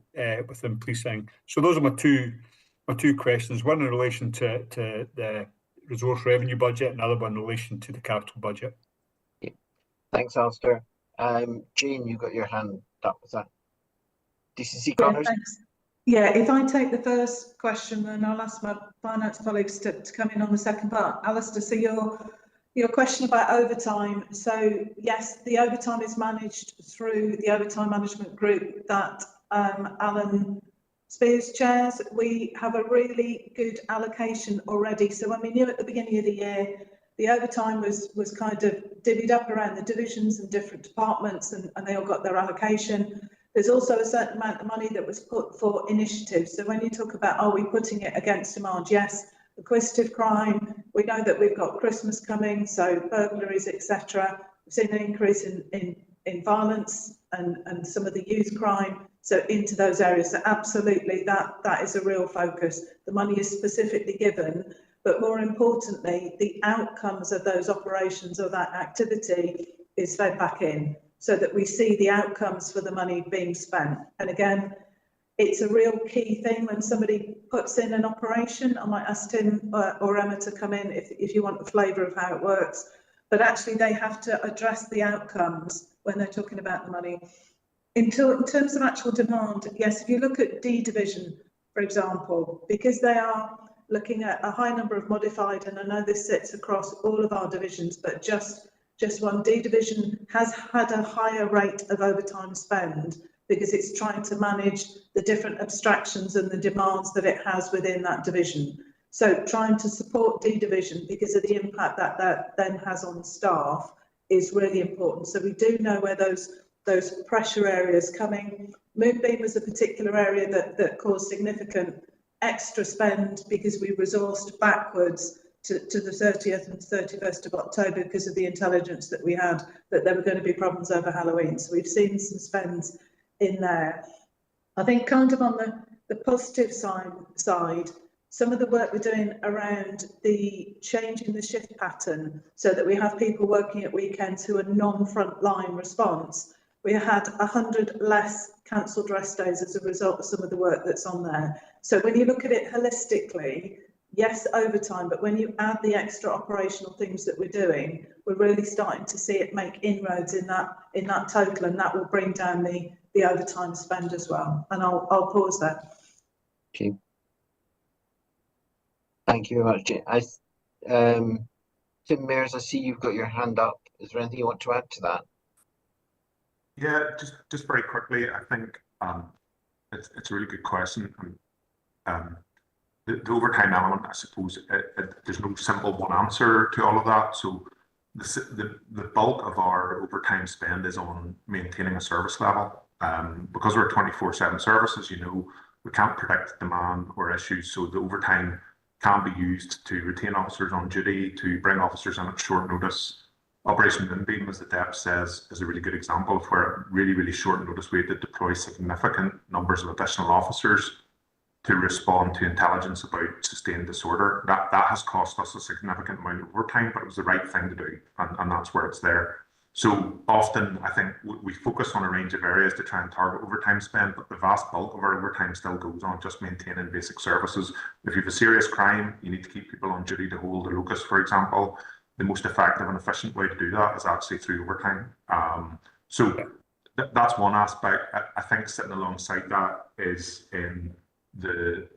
within policing? So those are my two questions, one in relation to the resource revenue budget, and another one in relation to the capital budget. Yeah. Thanks, Alistair. Jane, you got your hand up with that. DCC Connors? Yeah, thanks. Yeah, if I take the first question, then I'll ask my finance colleagues to come in on the second part. Alistair, so your question about overtime. So yes, the overtime is managed through the overtime management group that Alan Spears chairs. We have a really good allocation already. So when we knew at the beginning of the year, the overtime was kind of divvied up around the divisions and different departments, and they all got their allocation. There's also a certain amount of money that was put for initiatives. So when you talk about, are we putting it against demand? Yes, acquisitive crime. We know that we've got Christmas coming, so burglaries, etc. We've seen an increase in violence and some of the youth crime. So into those areas, so absolutely that is a real focus. The money is specifically given, but more importantly, the outcomes of those operations or that activity is fed back in, so that we see the outcomes for the money being spent. And again, it's a real key thing when somebody puts in an operation. I might ask Tim or Emma to come in if you want a flavour of how it works, but actually they have to address the outcomes when they're talking about the money. In terms of actual demand, yes, if you look at D Division, for example, because they are looking at a high number of modified, and I know this sits across all of our divisions, but just one, D Division has had a higher rate of overtime spend because it's trying to manage the different abstractions and the demands that it has within that division. So trying to support D Division because of the impact that then has on staff is really important. So we do know where those pressure areas coming. Moonbeam was a particular area that caused significant extra spend because we resourced backwards to the 30th and 31st of October because of the intelligence that we had that there were going to be problems over Halloween. So we've seen some spends in there. I think kind of on the positive side, some of the work we're doing around the change in the shift pattern so that we have people working at weekends who are non-frontline response. We had 100 less cancelled rest days as a result of some of the work that's on there. So when you look at it holistically, yes, overtime, but when you add the extra operational things that we're doing, we're really starting to see it make inroads in that total, and that will bring down the overtime spend as well. And I'll pause there. Okay. Thank you very much, Jane. Tim Mears, I see you've got your hand up. Is there anything you want to add to that? Yeah, just very quickly, I think it's a really good question. The overtime element, I suppose, there's no simple one answer to all of that. So the bulk of our overtime spend is on maintaining a service level. because we're 24/7 services, we can't predict demand or issues, so the overtime can be used to retain officers on duty, to bring officers in at short notice. Operation Moonbeam, as the DEP says, is a really good example of where at really, really short notice we had to deploy significant numbers of additional officers to respond to intelligence about sustained disorder. That has cost us a significant amount of overtime, but it was the right thing to do, and that's where it's there. So often, I think we focus on a range of areas to try and target overtime spend, but the vast bulk of our overtime still goes on just maintaining basic services. If you have a serious crime, you need to keep people on duty to hold a locus, for example. The most effective and efficient way to do that is actually through overtime. So that's one aspect. I think sitting alongside that is in the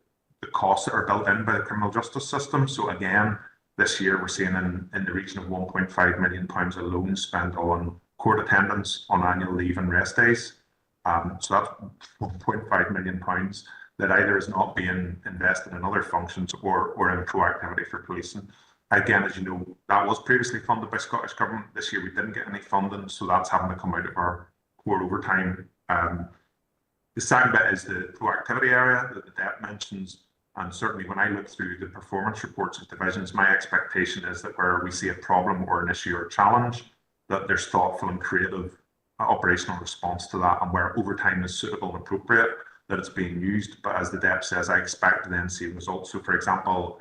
costs that are built in by the criminal justice system. So again, this year we're seeing in the region of £1.5 million alone spent on court attendance, on annual leave and rest days. So that's £1.5 million that either is not being invested in other functions or in proactivity for policing. Again, as you know, that was previously funded by Scottish Government. This year we didn't get any funding, so that's having to come out of our core overtime. The second bit is the proactivity area that the DEP mentions. And certainly when I look through the performance reports of divisions, my expectation is that where we see a problem or an issue or a challenge, that there's thoughtful and creative operational response to that, and where overtime is suitable and appropriate, that it's being used. But as the DEP says, I expect to then see results. So for example,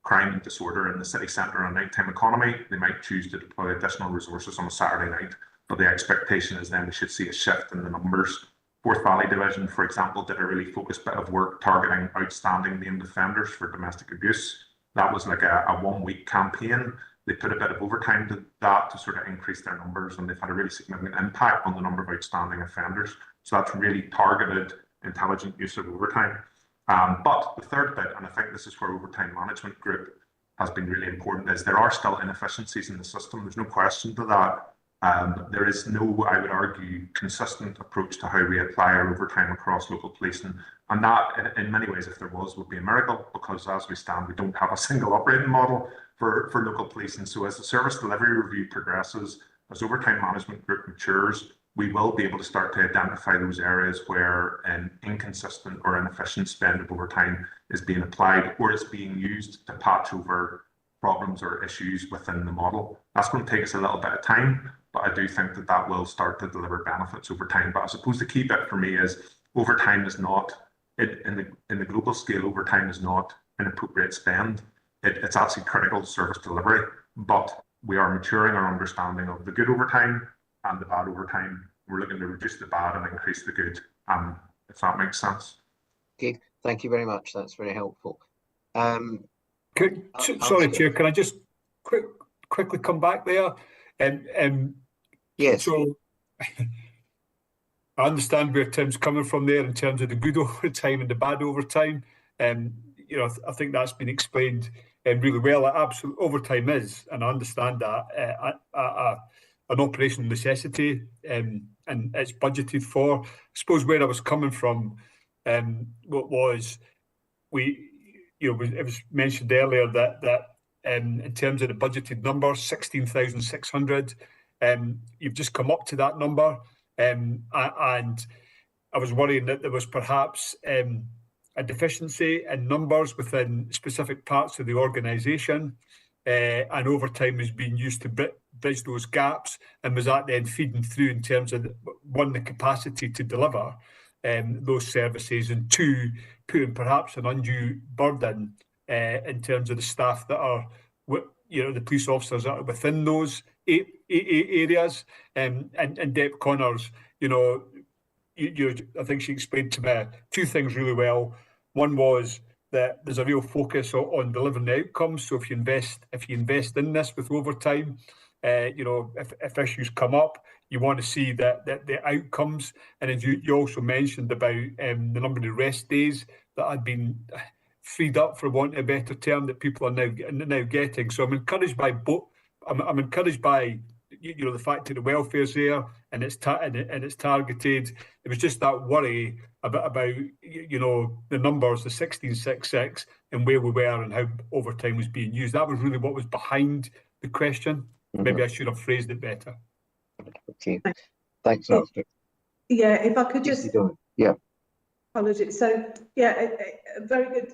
crime and disorder in the city centre and nighttime economy, they might choose to deploy additional resources on a Saturday night, but the expectation is then we should see a shift in the numbers. Forth Valley Division, for example, did a really focused bit of work targeting outstanding named offenders for domestic abuse. That was like a 1 week campaign. They put a bit of overtime to that to sort of increase their numbers, and they've had a really significant impact on the number of outstanding offenders. So that's really targeted, intelligent use of overtime. But the third bit, and I think this is where Overtime Management Group has been really important, is there are still inefficiencies in the system. There's no question to that. There is no, I would argue, consistent approach to how we apply our overtime across local policing. And that, in many ways, if there was, would be a miracle, because as we stand, we don't have a single operating model for local policing. So as the service delivery review progresses, as Overtime Management Group matures, we will be able to start to identify those areas where an inconsistent or inefficient spend of overtime is being applied, or is being used to patch over problems or issues within the model. That's going to take us a little bit of time, but I do think that that will start to deliver benefits over time. But I suppose the key bit for me is overtime is not, in the global scale, overtime is not inappropriate spend. It's actually critical to service delivery, but we are maturing our understanding of the good overtime and the bad overtime. We're looking to reduce the bad and increase the good, if that makes sense. Okay, thank you very much. That's very helpful. Sorry, Chair, can I just quickly come back there? Yes. So I understand where Tim's coming from there in terms of the good overtime and the bad overtime. I think that's been explained really well. Absolute overtime is, and I understand that, an operational necessity, and it's budgeted for. I suppose where I was coming from, what was it was mentioned earlier that in terms of the budgeted number, 16,600, you've just come up to that number, and I was worrying that there was perhaps a deficiency in numbers within specific parts of the organisation, and overtime is being used to bridge those gaps, and was that then feeding through in terms of, one, the capacity to deliver those services, and two, putting perhaps an undue burden in terms of the staff that are, the police officers that are within those areas. And Deb Connors, I think she explained to me two things really well. One was that there's a real focus on delivering the outcomes. So if you invest in this with overtime, if issues come up, you want to see that the outcomes. And as you also mentioned about the number of rest days that had been freed up, for want of a better term, that people are now getting. So I'm encouraged by both. I'm encouraged by the fact that the welfare's there and it's targeted. It was just that worry about the numbers, the 1666, and where we were and how overtime was being used. That was really what was behind the question. Maybe I should have phrased it better. Okay, thanks, Doctor. Yeah, if I could Yes, just. you don't. Yeah. Apologies. So, yeah, a very good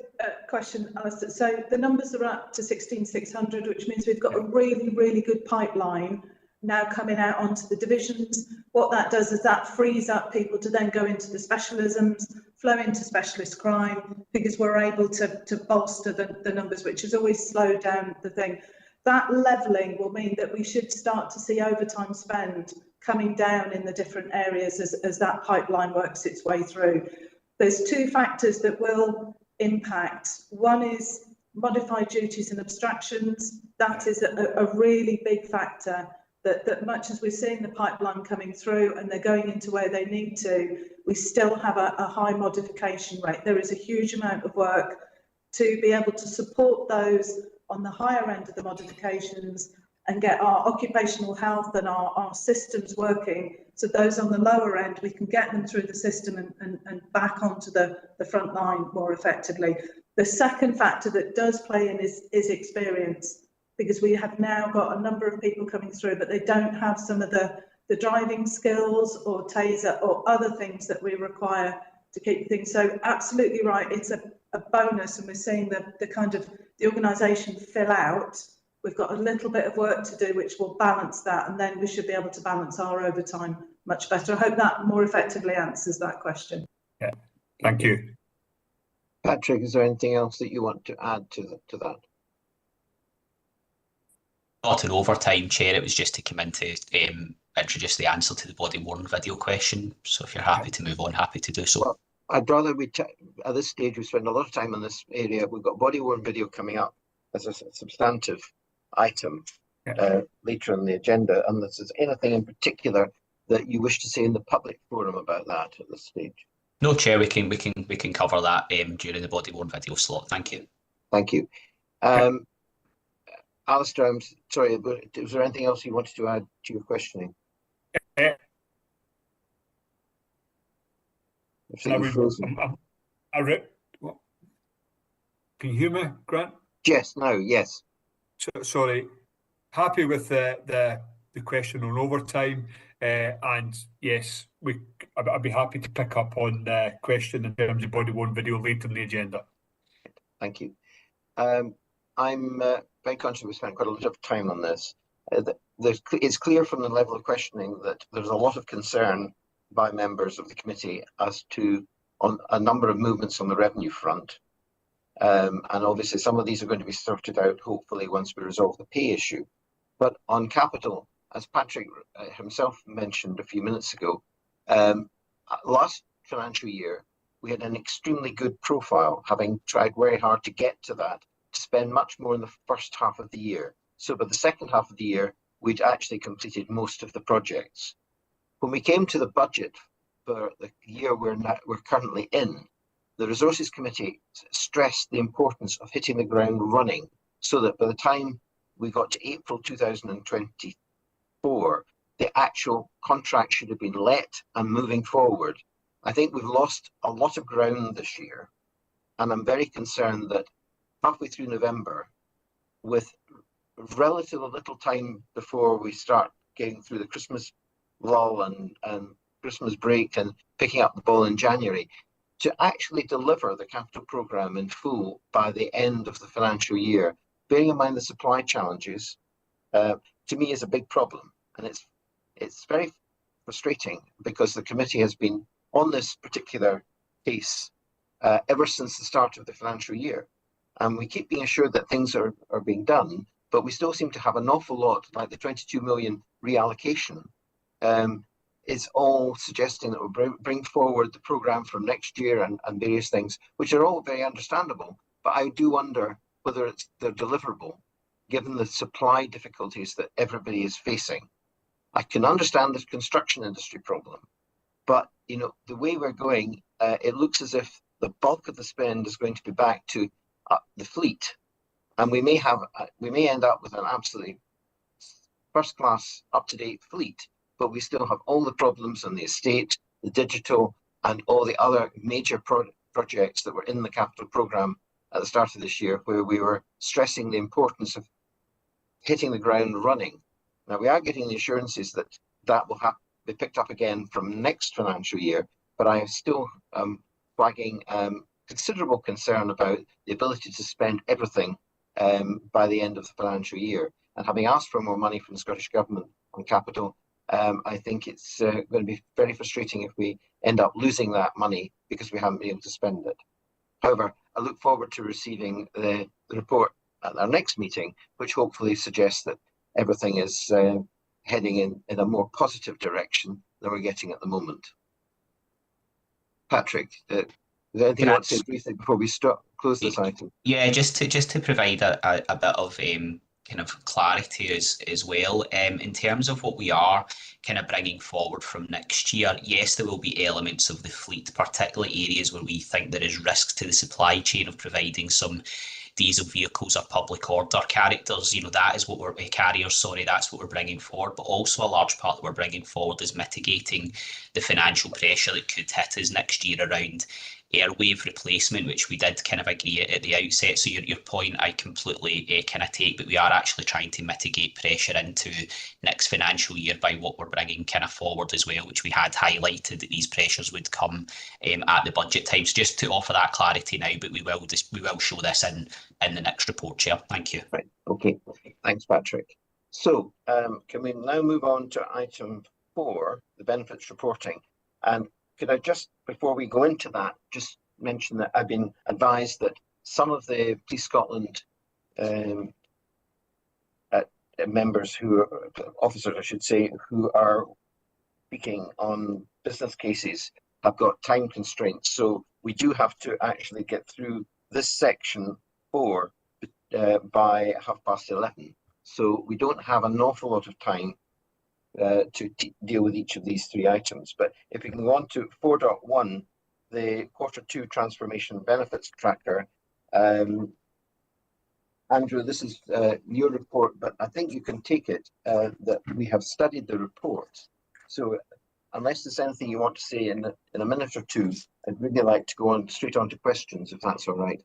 question, Alistair. So the numbers are up to 16,600, which means we've got a really, really good pipeline now coming out onto the divisions. What that does is that frees up people to then go into the specialisms, flow into specialist crime, because we're able to bolster the numbers, which has always slowed down the thing. That levelling will mean that we should start to see overtime spend coming down in the different areas as that pipeline works its way through. There's two factors that will impact. One is modified duties and abstractions. That is a really big factor that much as we're seeing the pipeline coming through and they're going into where they need to, we still have a high modification rate. There is a huge amount of work to be able to support those on the higher end of the modifications and get our occupational health and our systems working. So those on the lower end, we can get them through the system and back onto the front line more effectively. The second factor that does play in is experience, because we have now got a number of people coming through, but they don't have some of the driving skills or taser or other things that we require to keep things. So absolutely right, it's a bonus, and we're seeing the kind of the organisation fill out. We've got a little bit of work to do, which will balance that, and then we should be able to balance our overtime much better. I hope that more effectively answers that question. Yeah, thank you. Patrick, is there anything else that you want to add to that? Not an overtime, Chair. It was just to come in to introduce the answer to the body-worn video question. So if you're happy to move on, happy to do so. Well, I'd rather at this stage we spend a lot of time on this area. We've got body-worn video coming up as a substantive item later on the agenda, unless there's anything in particular that you wish to say in the public forum about that at this stage. No, Chair, we can cover that during the body-worn video slot. Thank you. Thank you. Alistair, I'm sorry, but was there anything else you wanted to add to your questioning? Can you hear me, Grant? Yes, no, yes. Sorry, happy with the question on overtime, and yes, I'd be happy to pick up on the question in terms of body-worn video later in the agenda. Thank you. I'm very conscious we spent quite a lot of time on this. It's clear from the level of questioning that there's a lot of concern by members of the committee as to a number of movements on the revenue front. And obviously some of these are going to be sorted out hopefully once we resolve the pay issue. But on capital, as Patrick himself mentioned a few minutes ago, last financial year we had an extremely good profile, having tried very hard to get to that, to spend much more in the first half of the year. So by the second half of the year, we'd actually completed most of the projects. When we came to the budget for the year we're currently in, the Resources Committee stressed the importance of hitting the ground running, so that by the time we got to April 2024, the actual contract should have been let and moving forward. I think we've lost a lot of ground this year, and I'm very concerned that halfway through November, with relatively little time before we start getting through the Christmas lull and Christmas break and picking up the ball in January, to actually deliver the capital programme in full by the end of the financial year, bearing in mind the supply challenges, to me is a big problem. And it's very frustrating because the committee has been on this particular case ever since the start of the financial year. And we keep being assured that things are being done, but we still seem to have an awful lot, like the 22 million reallocation, is all suggesting that we'll bring forward the programme from next year and various things, which are all very understandable. But I do wonder whether they're deliverable, given the supply difficulties that everybody is facing. I can understand the construction industry problem, but the way we're going, it looks as if the bulk of the spend is going to be back to the fleet, and we may end up with an absolutely first-class, up-to-date fleet, but we still have all the problems on the estate, the digital, and all the other major projects that were in the capital programme at the start of this year, where we were stressing the importance of hitting the ground running. Now, we are getting the assurances that will be picked up again from next financial year, but I am still flagging considerable concern about the ability to spend everything by the end of the financial year. And having asked for more money from the Scottish Government on capital, I think it's going to be very frustrating if we end up losing that money because we haven't been able to spend it. However, I look forward to receiving the report at our next meeting, which hopefully suggests that everything is heading in a more positive direction than we're getting at the moment. Patrick, is there anything you want to say briefly before we close this item? Yeah, just to provide a bit of kind of clarity as well. In terms of what we are kind of bringing forward from next year, yes, there will be elements of the fleet, particularly areas where we think there is risk to the supply chain of providing some diesel vehicles or public order characters. You know, that is what we're carriers. Sorry, that's what we're bringing forward. But also a large part that we're bringing forward is mitigating the financial pressure that could hit us next year around airwave replacement, which we did kind of agree at the outset. So your point I completely kind of take, but we are actually trying to mitigate pressure into next financial year by what we're bringing kind of forward as well, which we had highlighted that these pressures would come at the budget time. So just to offer that clarity now, but we will show this in the next report, Chair. Thank you. Right. Okay. Thanks, Patrick. So can we now move on to item 4, the benefits reporting? And could I just, before we go into that, just mention that I've been advised that some of the Police Scotland members officers, I should say, who are speaking on business cases have got time constraints. So we do have to actually get through this section 4 by 11:30. So we don't have an awful lot of time to deal with each of these 3 items. But if we can go on to 4.1, the Q2 transformation benefits tracker. Andrew, this is your report, but I think you can take it that we have studied the report. So unless there's anything you want to say in a minute or two, I'd really like to go on straight on to questions, if that's all right.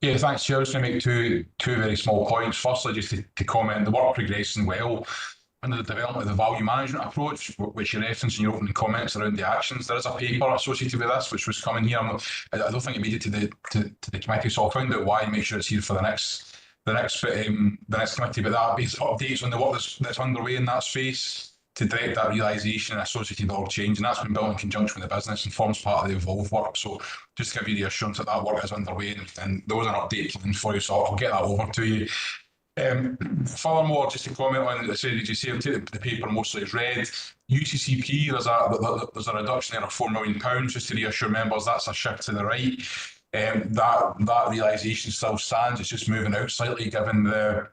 Yeah, thanks, Chair. I was going to make two very small points. Firstly, just to comment, the work progressing well under the development of the value management approach, which you referenced in your opening comments around the actions. There is a paper associated with this, which was coming here. I don't think it made it to the committee, so I'll find out why and make sure it's here for the next committee. But that based updates on the work that's underway in that space to direct that realisation and associated org change, and that's been built in conjunction with the business and forms part of the Evolve work. So just to give you the assurance that that work is underway, and there was an update for you, so I'll get that over to you. Furthermore, just to comment on, as you say, the paper mostly is read. UCCP, there's a reduction there of £4 million, just to reassure members that's a shift to the right. That realisation still stands. It's just moving out slightly given the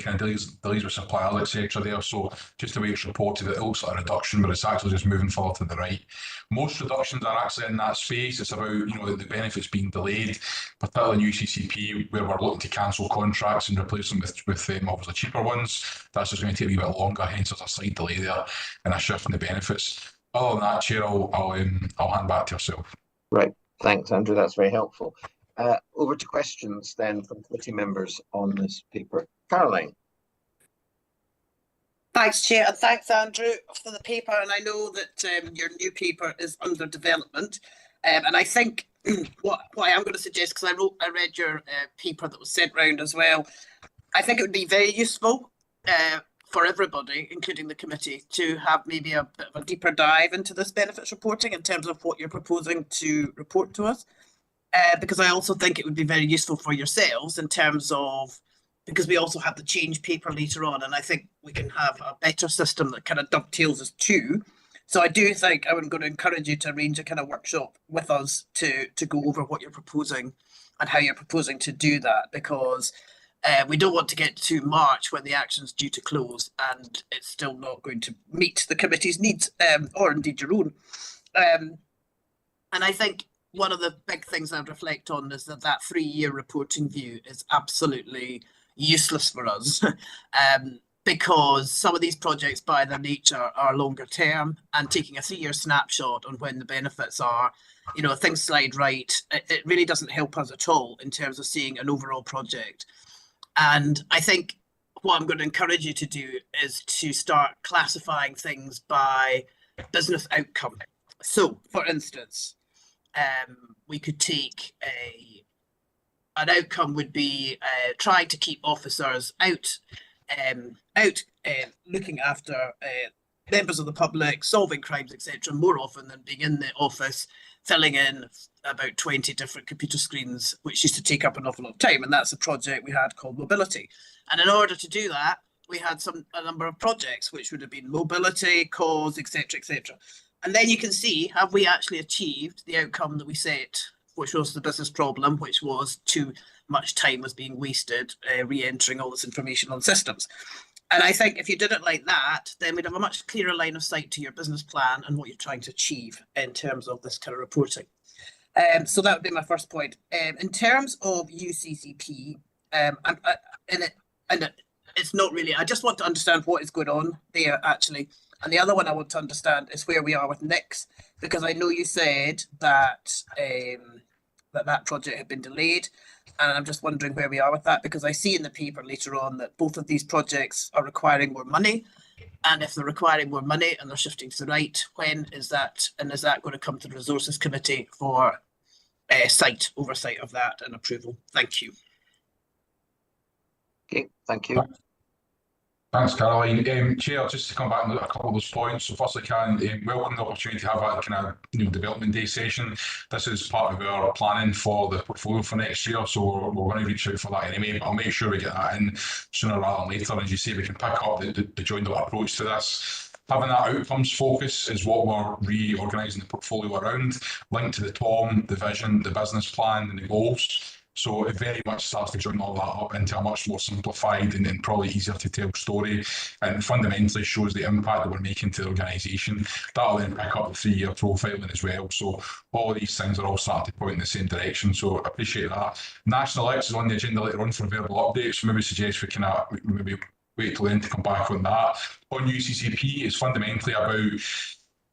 kind of delays with suppliers, etc. there. So just the way it's reported, it looks like a reduction, but it's actually just moving further to the right. Most reductions are actually in that space. It's about, the benefits being delayed, particularly in UCCP, where we're looking to cancel contracts and replace them with obviously cheaper ones. That's just going to take a wee bit longer, hence there's a slight delay there and a shift in the benefits. Other than that, Chair, I'll hand back to yourself. Right. Thanks, Andrew. That's very helpful. Over to questions then from committee members on this paper. Caroline. Thanks, Chair, and thanks, Andrew, for the paper. And I know that your new paper is under development. And I think what I am going to suggest, because I read your paper that was sent round as well, I think it would be very useful for everybody, including the committee, to have maybe a bit of a deeper dive into this benefits reporting in terms of what you're proposing to report to us. Because I also think it would be very useful for yourselves in terms of, because we also have the change paper later on, and I think we can have a better system that kind of dovetails us too. So I do think I'm going to encourage you to arrange a kind of workshop with us to go over what you're proposing and how you're proposing to do that, because we don't want to get to March when the action's due to close and it's still not going to meet the committee's needs, or indeed your own. And I think one of the big things I'd reflect on is that 3-year reporting view is absolutely useless for us, because some of these projects by their nature are longer term, and taking a 3-year snapshot on when the benefits are, things slide right, it really doesn't help us at all in terms of seeing an overall project. And I think what I'm going to encourage you to do is to start classifying things by business outcome. So, for instance, we could take an outcome would be trying to keep officers out looking after members of the public, solving crimes, etc., more often than being in the office, filling in about 20 different computer screens, which used to take up an awful lot of time. And that's a project we had called mobility. And in order to do that, we had a number of projects, which would have been mobility, cause, etc., etc. And then you can see, have we actually achieved the outcome that we set, which was the business problem, which was too much time was being wasted re-entering all this information on systems. And I think if you did it like that, then we'd have a much clearer line of sight to your business plan and what you're trying to achieve in terms of this kind of reporting. So that would be my first point. In terms of UCCP, it's not really, I just want to understand what is going on there actually. And the other one I want to understand is where we are with NICS, because I know you said that that project had been delayed. And I'm just wondering where we are with that, because I see in the paper later on that both of these projects are requiring more money. And if they're requiring more money and they're shifting to the right, when is that? And is that going to come to the Resources Committee for oversight of that and approval? Thank you. Okay, thank you. Thanks, Caroline. Chair, just to come back on a couple of those points. So firstly, can welcome the opportunity to have a kind of development day session. This is part of our planning for the portfolio for next year, so we're going to reach out for that anyway. But I'll make sure we get that in sooner rather than later. As you say, we can pick up the joined up approach to this. Having that outcomes focus is what we're reorganising the portfolio around, linked to the TOM, the vision, the business plan, and the goals. So it very much starts to join all that up into a much more simplified and probably easier to tell story, and fundamentally shows the impact that we're making to the organisation. That'll then pick up the 3-year profiling as well. So all of these things are all starting to point in the same direction. So I appreciate that. National Elects is on the agenda later on for verbal updates. So maybe suggest we can maybe wait till then to come back on that. On UCCP, it's fundamentally about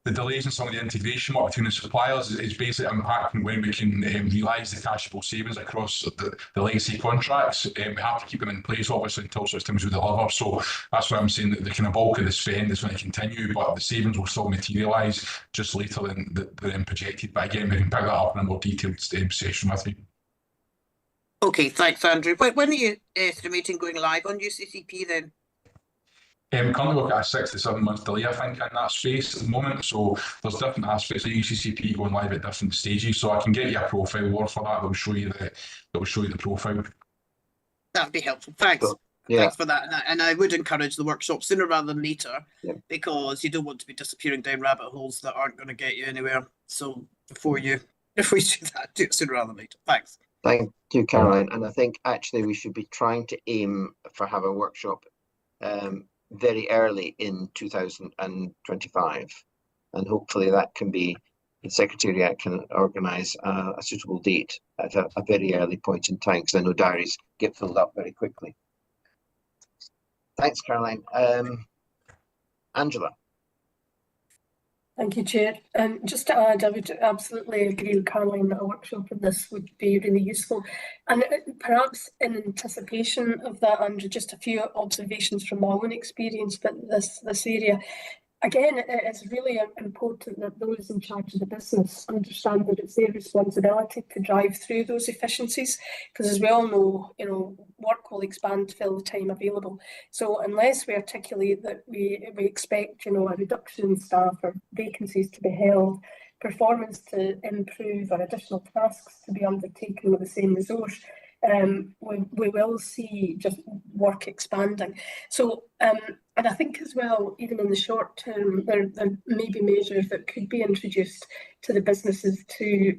the delays in some of the integration work between the suppliers is basically impacting when we can realise the cashable savings across the legacy contracts. We have to keep them in place, obviously, until such times we deliver. So that's why I'm saying that the kind of bulk of the spend is going to continue, but the savings will still materialise just later than projected. But again, we can pick that up in a more detailed session with you. Okay, thanks, Andrew. When are you estimating going live on UCCP then? Currently we've got a 6 to 7 month delay, I think, in that space at the moment. So there's different aspects of UCCP going live at different stages. So I can get you a profile war for that. That will show you the profile. That would be helpful. Thanks. Yeah. Thanks for that. And I would encourage the workshop sooner rather than later, because you don't want to be disappearing down rabbit holes that aren't going to get you anywhere. So if we do that, do it sooner rather than later. Thanks. Thank you, Caroline. And I think actually we should be trying to aim for have a workshop very early in 2025, and hopefully that can be, the Secretariat can organise a suitable date at a very early point in time, because I know diaries get filled up very quickly. Thanks, Caroline. Angela. Thank you, Chair. Just to add, I would absolutely agree with Caroline that a workshop on this would be really useful. And perhaps in anticipation of that, Andrew, just a few observations from my own experience with this area. Again, it's really important that those in charge of the business understand that it's their responsibility to drive through those efficiencies, because as we all know, work will expand to fill the time available. So unless we articulate that we expect, a reduction in staff or vacancies to be held, performance to improve or additional tasks to be undertaken with the same resource, we will see just work expanding. So, and I think as well, even in the short term, there may be measures that could be introduced to the businesses to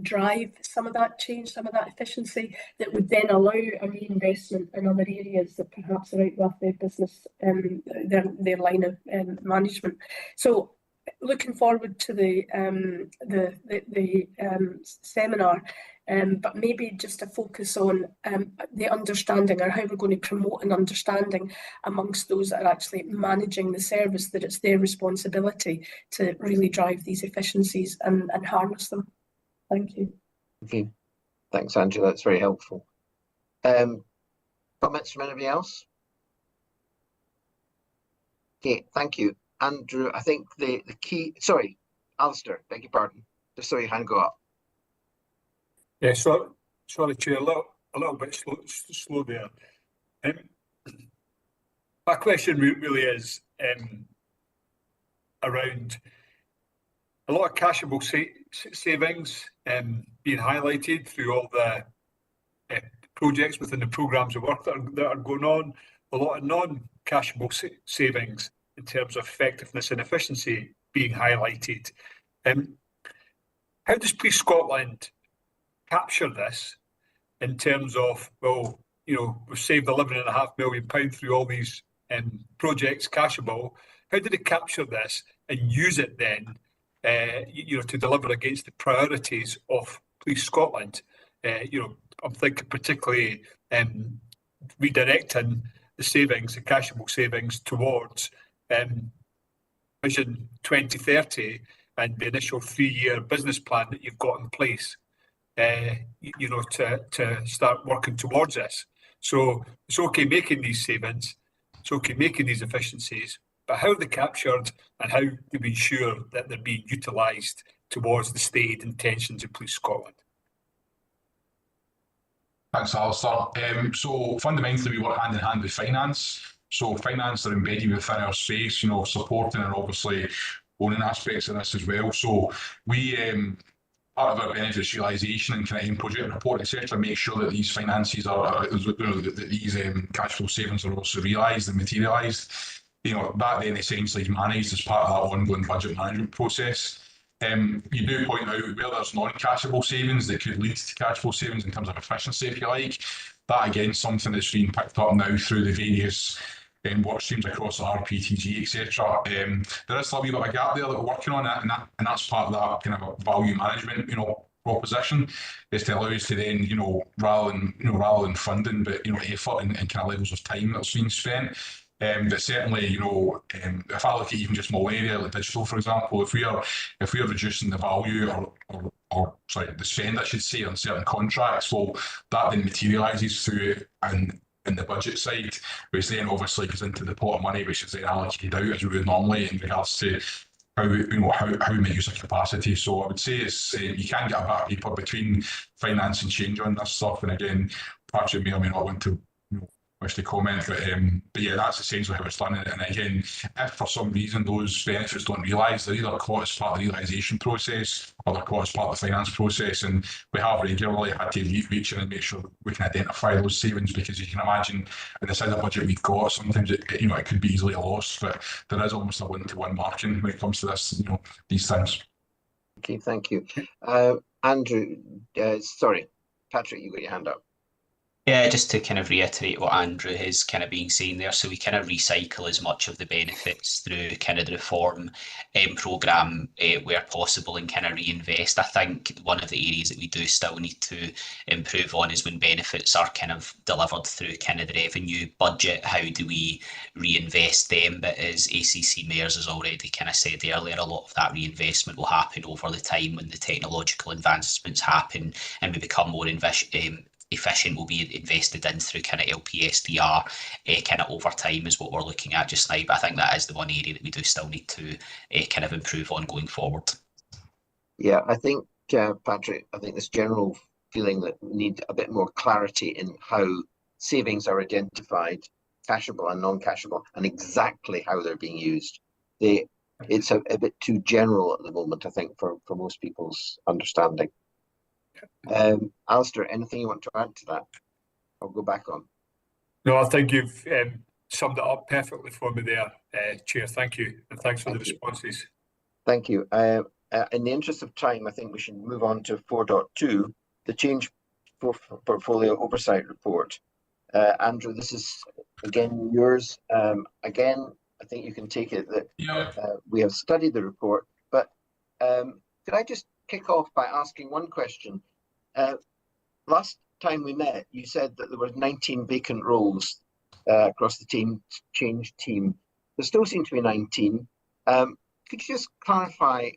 drive some of that change, some of that efficiency, that would then allow a reinvestment in other areas that perhaps are out with their business, their line of management. So, looking forward to the seminar. But maybe just a focus on the understanding, or how we're going to promote an understanding amongst those that are actually managing the service, that it's their responsibility to really drive these efficiencies and harness them. Thank you. Okay. Thanks, Angela. That's very helpful. Comments from anybody else? Okay, thank you. Andrew, I think the key, sorry, Alistair, beg your pardon. Just saw your hand go up. Yeah, sorry, Chair, a little bit slow there. My question really is around a lot of cashable savings being highlighted through all the projects within the programmes of work that are going on, a lot of non-cashable savings in terms of effectiveness and efficiency being highlighted. How does Police Scotland capture this in terms of, well, you know, we've saved £11.5 million through all these projects, cashable. How did it capture this and use it then, you know, to deliver against the priorities of Police Scotland? You know, I'm thinking particularly redirecting the savings, the cashable savings towards Vision 2030 and the initial 3-year business plan that you've got in place, you know, to start working towards this. So it's okay making these savings, it's okay making these efficiencies, but how are they captured and how do we ensure that they're being utilised towards the stated intentions of Police Scotland? Thanks, Alistair. So fundamentally, we work hand in hand with finance. So finance are embedded within our space, you know, supporting and obviously owning aspects of this as well. So we, part of our benefits realisation and kind of end project report, etc., make sure that these finances are, that these cash flow savings are also realised and materialised. You know, that then essentially is managed as part of that ongoing budget management process. You do point out where there's non-cashable savings that could lead to cash flow savings in terms of efficiency, if you like. That again, something that's being picked up now through the various work streams across the RPTG, etc. There is a wee bit of a gap there that we're working on, and that's part of that kind of value management, you know, proposition, is to allow us to then, you know, rather than funding, but you know, effort and kind of levels of time that's being spent. But certainly, you know, if I look at even just small area like digital, for example, if we are reducing the value or sorry, the spend, I should say, on certain contracts, well, that then materialises through and in the budget side, which then obviously goes into the pot of money, which is then allocated out as we would normally in regards to how, you know, how we make use of capacity. So I would say it's you can get a bit of paper between finance and change on this stuff, and again, Patrick may or may not want to, you know, wish to comment, but yeah, that's essentially how it's done. And again, if for some reason those benefits don't realise, they're either caught as part of the realisation process or they're caught as part of the finance process, and we have regularly had to reach in and make sure we can identify those savings, because you can imagine in the size of budget we've got, sometimes it could be easily a loss, but there is almost a one-to-one marking when it comes to this, you know, these things. Okay, thank you. Andrew, sorry, Patrick, you got your hand up. Yeah, just to kind of reiterate what Andrew has kind of been saying there. So we kind of recycle as much of the benefits through kind of the reform programme where possible and kind of reinvest. I think one of the areas that we do still need to improve on is when benefits are kind of delivered through kind of the revenue budget, how do we reinvest them? But as ACC Mayors has already kind of said earlier, a lot of that reinvestment will happen over the time when the technological advancements happen and we become more efficient, will be invested in through kind of LPSDR kind of over time is what we're looking at just now. But I think that is the one area that we do still need to kind of improve on going forward. Yeah, I think, Patrick, I think this general feeling that we need a bit more clarity in how savings are identified, cashable and non-cashable, and exactly how they're being used. It's a bit too general at the moment, I think, for most people's understanding. Alistair, anything you want to add to that? I'll go back on. No, I think you've summed it up perfectly for me there, Chair. Thank you, and thanks for the responses. Thank you. In the interest of time, I think we should move on to 4.2, the Change Portfolio Oversight Report. Andrew, this is again yours. Again, I think you can take it that we have studied the report, but could I just kick off by asking one question? Last time we met, you said that there were 19 vacant roles across the change team. There still seem to be 19. Could you just clarify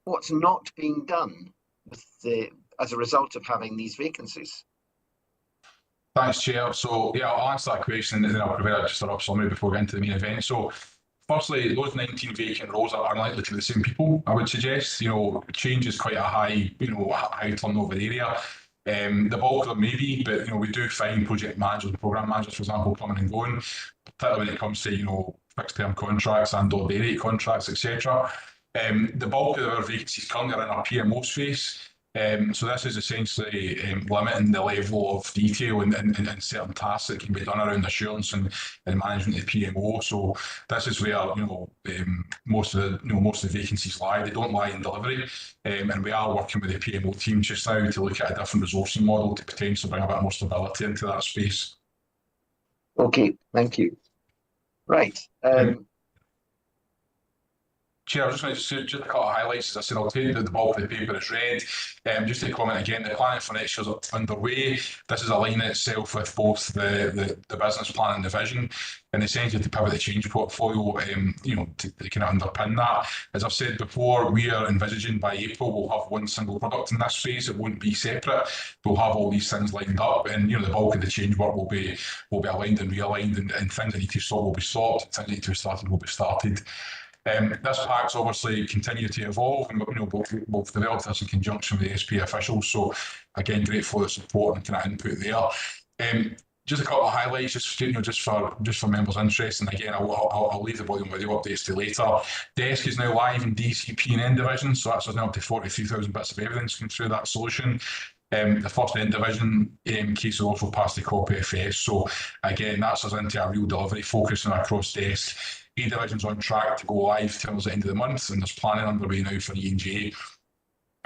what's not being done with as a result of having these vacancies? Thanks, Chair. So, yeah, I'll answer that question and then I'll provide just a rough summary before we get into the main event. So, firstly, those 19 vacant roles are unlikely to be the same people, I would suggest. You know, change is quite a high, high turnover area. The bulk of them maybe, but, we do find project managers and programme managers, for example, coming and going, particularly when it comes to, fixed term contracts and or day rate contracts, etc. The bulk of our vacancies currently are in our PMO space. So this is essentially limiting the level of detail and certain tasks that can be done around assurance and management of PMO. So this is where most of the vacancies lie. They don't lie in delivery, and we are working with the PMO team just now to look at a different resourcing model to potentially bring a bit more stability into that space. Okay, thank you. Right. Chair, I was just going to just a couple of highlights. As I said, I'll take the bulk of the paper as read. Just to comment again, the planning for next year is underway. This is aligning itself with both the business plan and the vision, and essentially to pivot the change portfolio, to kind of underpin that. As I've said before, we are envisaging by April we'll have one single product in this phase. It won't be separate. We'll have all these things lined up, and the bulk of the change work will be aligned and realigned, and things that need to stop will be stopped. Things that need to be started will be started. This pack's obviously continue to evolve, and we've developed this in conjunction with the SP officials. So again, grateful for the support and kind of input there. Just a couple of highlights, just for members' interest, and again, I'll leave the body on video updates to later. DESC is now live in DCP and N division, so that's now up to 43,000 bits of evidence coming through that solution. The first N division case will also pass the copy FS. So again, that's us into a real delivery focus on across DESC. A division's on track to go live towards the end of the month, and there's planning underway now for E&J.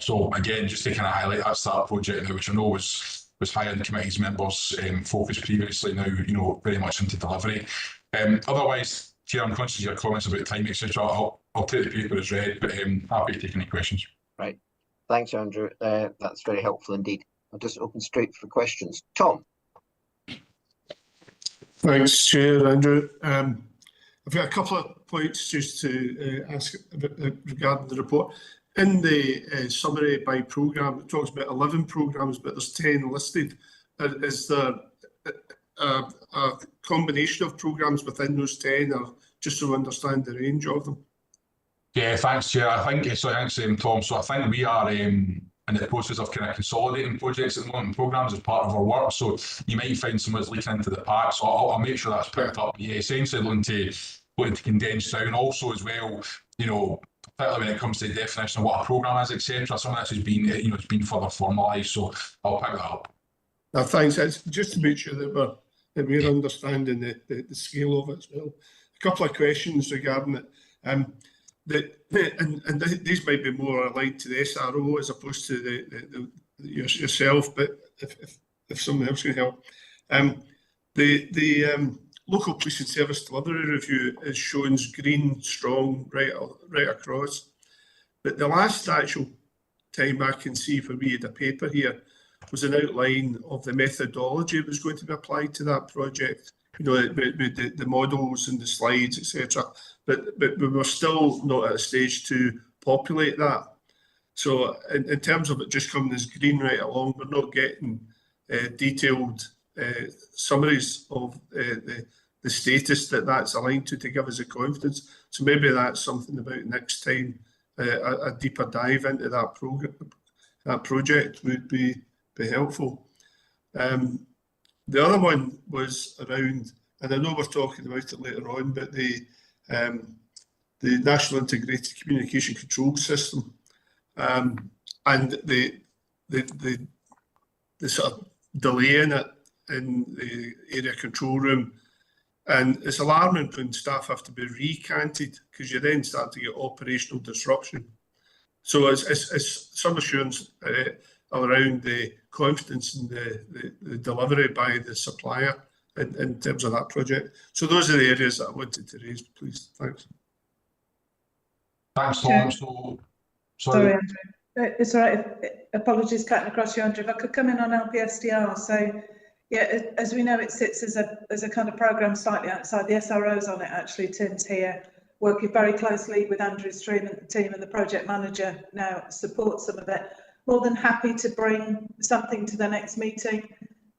So again, just to kind of highlight, that's that project now, which I know was high on the committee's members' focus previously, now very much into delivery. Otherwise, Chair, I'm conscious of your comments about time, etc. I'll take the paper as read, but happy to take any questions. Right. Thanks, Andrew. That's very helpful indeed. I'll just open straight for questions. Tom. Thanks, Chair, Andrew. I've got a couple of points just to ask about regarding the report. In the summary by programme, it talks about 11 programmes, but there's 10 listed. Is there a combination of programmes within those 10, or just so I understand the range of them? Yeah, thanks, Chair. Thanks, Tom. So I think we are in the process of kind of consolidating projects at the moment, programmes as part of our work. So you might find some of us leaking into the pack. So I'll make sure that's picked up. Yeah, essentially looking to condense down also as well, particularly when it comes to the definition of what a programme is, etc. Some of this has been, it's been further formalised. So I'll pick that up. No, thanks. It's just to make sure that we're understanding the scale of it as well. A couple of questions regarding it. These might be more aligned to the SRO as opposed to yourself, but if someone else can help. The local police and service delivery review is showing green, strong, right across. But the last actual time I can see for me, the paper here, was an outline of the methodology that was going to be applied to that project. With the models and the slides, etc. But we were still not at a stage to populate that. So in terms of it just coming as green right along, we're not getting detailed summaries of the status that's aligned to give us the confidence. So maybe that's something about next time, a deeper dive into that project would be helpful. The other one was around, and I know we're talking about it later on, but the National Integrated Communication Control System, and the sort of delay in it in the area control room. And it's alarming when staff have to be recanted, because you then start to get operational disruption. So it's some assurance around the confidence in the delivery by the supplier in terms of that project. So those are the areas that I wanted to raise, please. Thanks. Thanks, Tom. So, sorry, Andrew. It's all right. Apologies cutting across you, Andrew. If I could come in on LPSDR. So, yeah, as we know, it sits as a kind of programme slightly outside the SROs on it, actually. Tim's here, working very closely with Andrew's team and the project manager now supports some of it. More than happy to bring something to the next meeting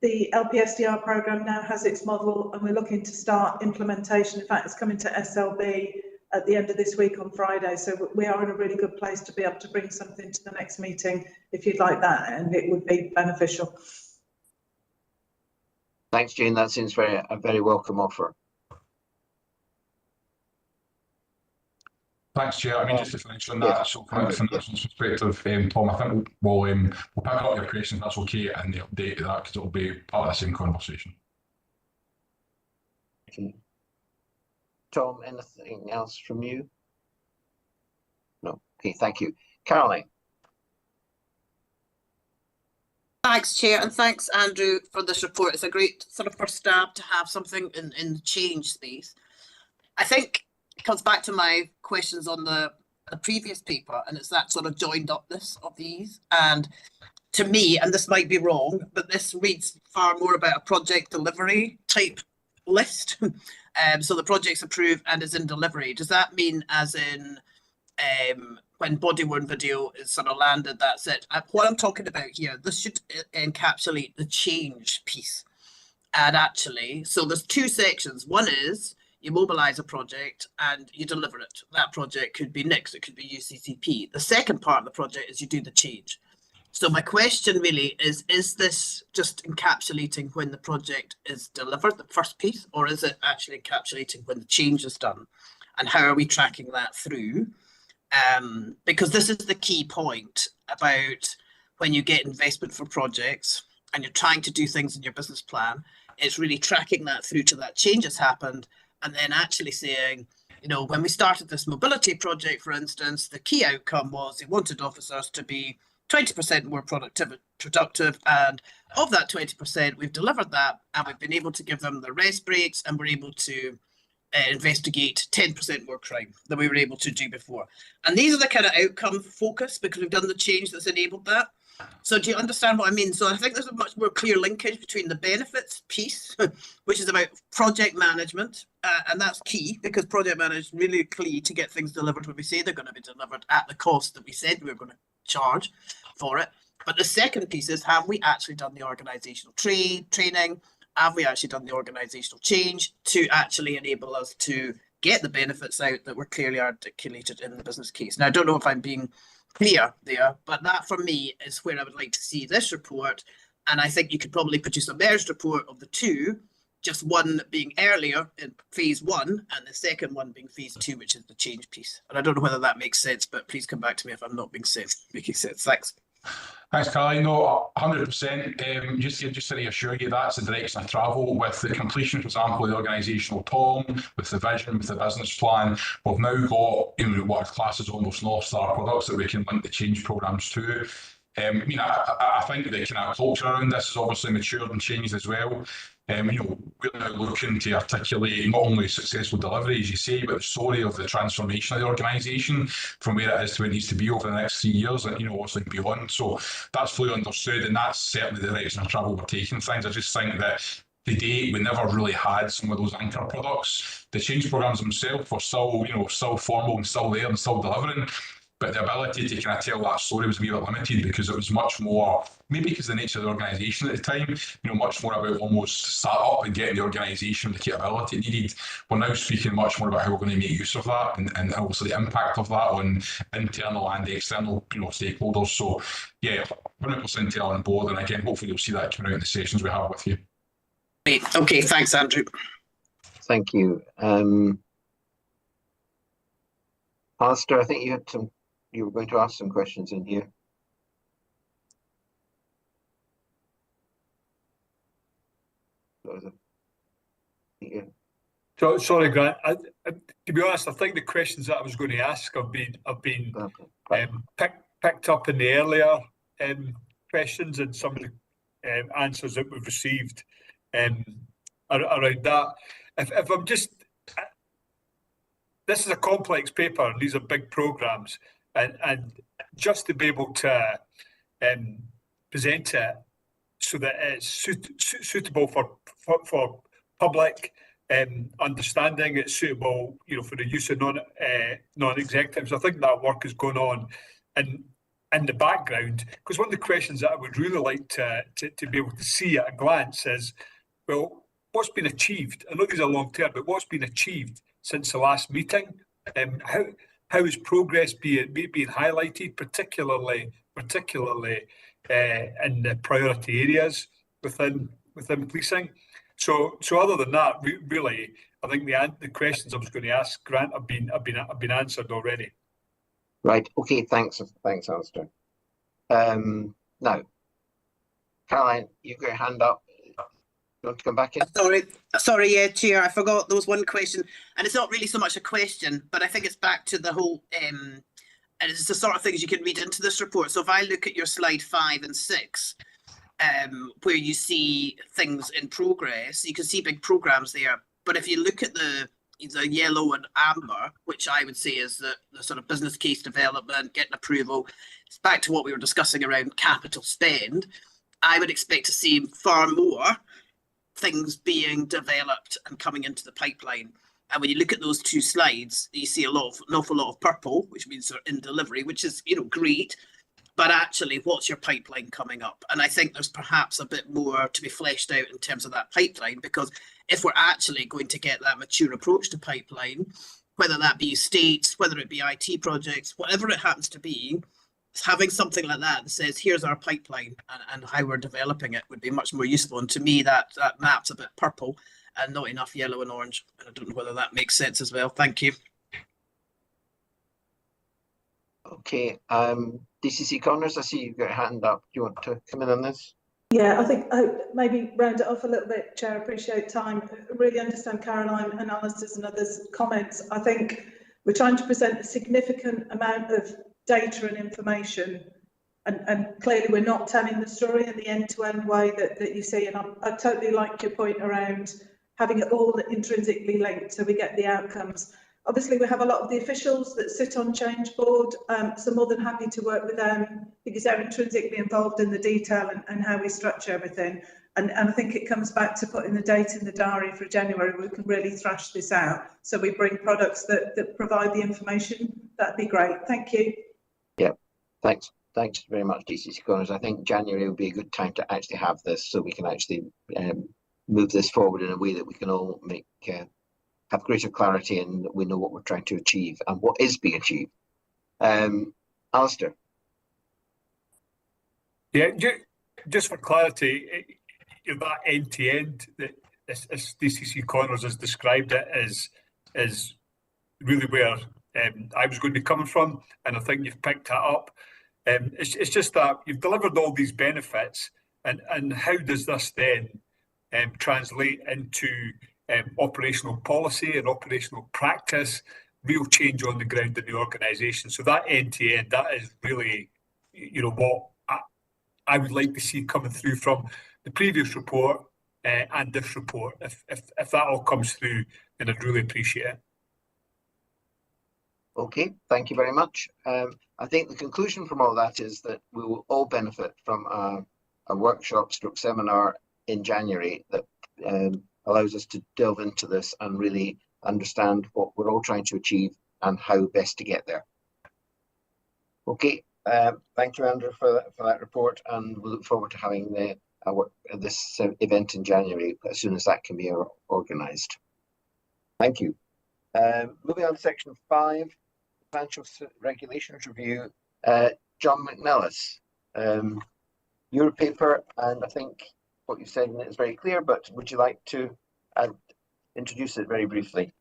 the LPSDR programme now has its model, and we're looking to start implementation. In fact, it's coming to SLB at the end of this week on Friday. So we are in a really good place to be able to bring something to the next meeting if you'd like that, and it would be beneficial. Thanks, Jane. That seems a very welcome offer. Thanks, Chair. I mean, just to finish on that, so from a financial perspective, Tom, I think we'll pick up your questions, that's okay, and the update to that, because it'll be part of the same conversation. Okay. Tom, anything else from you? No. Okay, thank you. Caroline. Thanks, Chair, and thanks, Andrew, for this report. It's a great sort of first stab to have something in the change space. I think it comes back to my questions on the previous paper, and it's that sort of joined upness of these. And to me, and this might be wrong, but this reads far more about a project delivery type list. So the project's approved and is in delivery. Does that mean as in when body-worn video is sort of landed, that's it? What I'm talking about here, this should encapsulate the change piece. And actually, so there's two sections. One is you mobilise a project and you deliver it. That project could be NICS, it could be UCCP. The second part of the project is you do the change. So my question really is this just encapsulating when the project is delivered, the first piece, or is it actually encapsulating when the change is done? And how are we tracking that through? Because this is the key point about when you get investment for projects and you're trying to do things in your business plan, it's really tracking that through to that change has happened, and then actually saying, you know, when we started this mobility project, for instance, the key outcome was they wanted officers to be 20% more productive, and of that 20%, we've delivered that, and we've been able to give them the rest breaks, and we're able to investigate 10% more crime than we were able to do before. And these are the kind of outcome focus, because we've done the change that's enabled that. So do you understand what I mean? So I think there's a much more clear linkage between the benefits piece, which is about project management, and that's key, because project management is really key to get things delivered when we say they're going to be delivered at the cost that we said we were going to charge for it. But the second piece is, have we actually done the organisational training? Have we actually done the organisational change to actually enable us to get the benefits out that were clearly articulated in the business case? Now, I don't know if I'm being clear there, but that for me is where I would like to see this report. And I think you could probably produce a merged report of the two, just one being earlier in phase one and the second one being phase two, which is the change piece. And I don't know whether that makes sense, but please come back to me if I'm not making sense. Thanks. Thanks, Caroline. No, 100%. Just to reassure you, that's the direction of travel with the completion, for example, of the organisational TOM, with the vision, with the business plan. We've now got, you know, what classes almost North Star products that we can link the change programmes to. I think the kind of culture around this has obviously matured and changed as well. You know, we're now looking to articulate not only successful delivery, as you say, but the story of the transformation of the organisation from where it is to where it needs to be over the next 3 years, and, you know, obviously beyond. So that's fully understood, and that's certainly the direction of travel we're taking things. I just think that to date, we never really had some of those anchor products. The change programmes themselves were still, you know, still formal and still there and still delivering. But the ability to kind of tell that story was a wee bit limited, because it was much more, maybe because of the nature of the organisation at the time, you know, much more about almost start up and getting the organisation the capability it needed. We're now speaking much more about how we're going to make use of that, and also the impact of that on internal and external, you know, stakeholders. So yeah, 100% on board, and again, hopefully you'll see that coming out in the sessions we have with you. Great. Okay, thanks, Andrew. Thank you. Alistair, I think you were going to ask some questions in here. Yeah. So, sorry, Grant. To be honest, I think the questions that I was going to ask have been picked up in the earlier questions, and some of the answers that we've received around that. If I'm just, this is a complex paper, and these are big programmes, and just to be able to present it so that it's suitable for public understanding, it's suitable, you know, for the use of non-executives. I think that work is going on, and in the background, because one of the questions that I would really like to be able to see at a glance is, well, what's been achieved? I know these are long term, but what's been achieved since the last meeting? How is progress being highlighted, particularly in the priority areas within policing? So other than that, really, I think the questions I was going to ask Grant have been answered already. Right. Okay. Thanks, Alistair. Now, Caroline, you've got your hand up. You want to come back in? Sorry, yeah, Chair, I forgot there was one question, and it's not really so much a question, but I think it's back to the whole, and it's the sort of things you can read into this report. So if I look at your slide 5 and 6, where you see things in progress, you can see big programs there. But if you look at the yellow and amber, which I would say is the sort of business case development, getting approval, it's back to what we were discussing around capital spend. I would expect to see far more things being developed and coming into the pipeline. And when you look at those two slides, you see an awful lot of purple, which means they're in delivery, which is, great. But actually, what's your pipeline coming up? And I think there's perhaps a bit more to be fleshed out in terms of that pipeline, because if we're actually going to get that mature approach to pipeline, whether that be estates, whether it be IT projects, whatever it happens to be, having something like that says, here's our pipeline and how we're developing it would be much more useful. And to me, that map's a bit purple and not enough yellow and orange. And I don't know whether that makes sense as well. Thank you. Okay. DCC Connors, I see you've got your hand up. Do you want to come in on this? Yeah, I think maybe round it off a little bit, Chair. Appreciate time. Really understand Caroline and Alistair's and others' comments. I think we're trying to present a significant amount of data and information, and clearly we're not telling the story in the end-to-end way that you see. And I totally like your point around having it all intrinsically linked so we get the outcomes. Obviously, we have a lot of the officials that sit on Change Board, so more than happy to work with them because they're intrinsically involved in the detail and how we structure everything. And I think it comes back to putting the date in the diary for January. We can really thrash this out. So we bring products that provide the information. That'd be great. Thank you. Yeah, thanks very much, DCC Connors. I think January will be a good time to actually have this, so we can actually move this forward in a way that we can all have greater clarity and we know what we're trying to achieve and what is being achieved. Alistair. Yeah, just for clarity, that end-to-end, as DCC Connors has described it, is really where I was going to be coming from, and I think you've picked that up. It's just that you've delivered all these benefits, and how does this then translate into operational policy and operational practice, real change on the ground in the organisation? So that end-to-end, that is really, what I would like to see coming through from the previous report and this report. If that all comes through, then I'd really appreciate it. Okay, thank you very much. I think the conclusion from all that is that we will all benefit from a workshop / seminar in January that allows us to delve into this and really understand what we're all trying to achieve and how best to get there. Okay, thank you, Andrew, for that report, and we look forward to having this event in January as soon as that can be organised. Thank you. Moving on to section 5, financial regulations review. John McNellis, your paper, and I think what you said in it is very clear, but would you like to introduce it very briefly?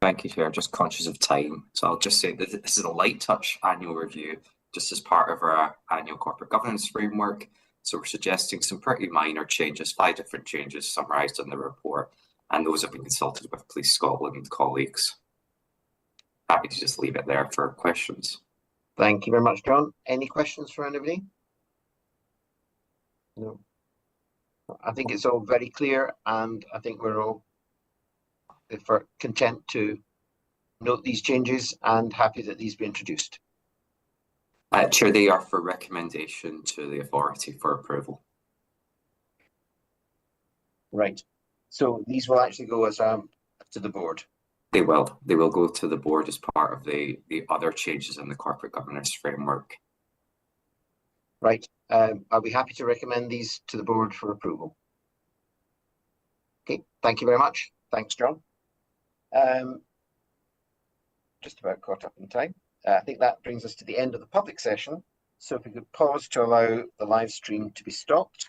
Thank you, Chair. Just conscious of time, so I'll just say that this is a light touch annual review, just as part of our annual corporate governance framework. So we're suggesting some pretty minor changes, 5 different changes summarised in the report, and those have been consulted with Police Scotland colleagues. Happy to just leave it there for questions. Thank you very much, John. Any questions for anybody? No. I think it's all very clear, and I think we're all content to note these changes and happy that these be introduced. Chair, they are for recommendation to the authority for approval. Right. So these will actually go as to the board. They will. They will go to the board as part of the other changes in the corporate governance framework. Right. I'll be happy to recommend these to the board for approval. Okay, thank you very much. Thanks, John. Just about caught up in time. I think that brings us to the end of the public session. So if we could pause to allow the live stream to be stopped.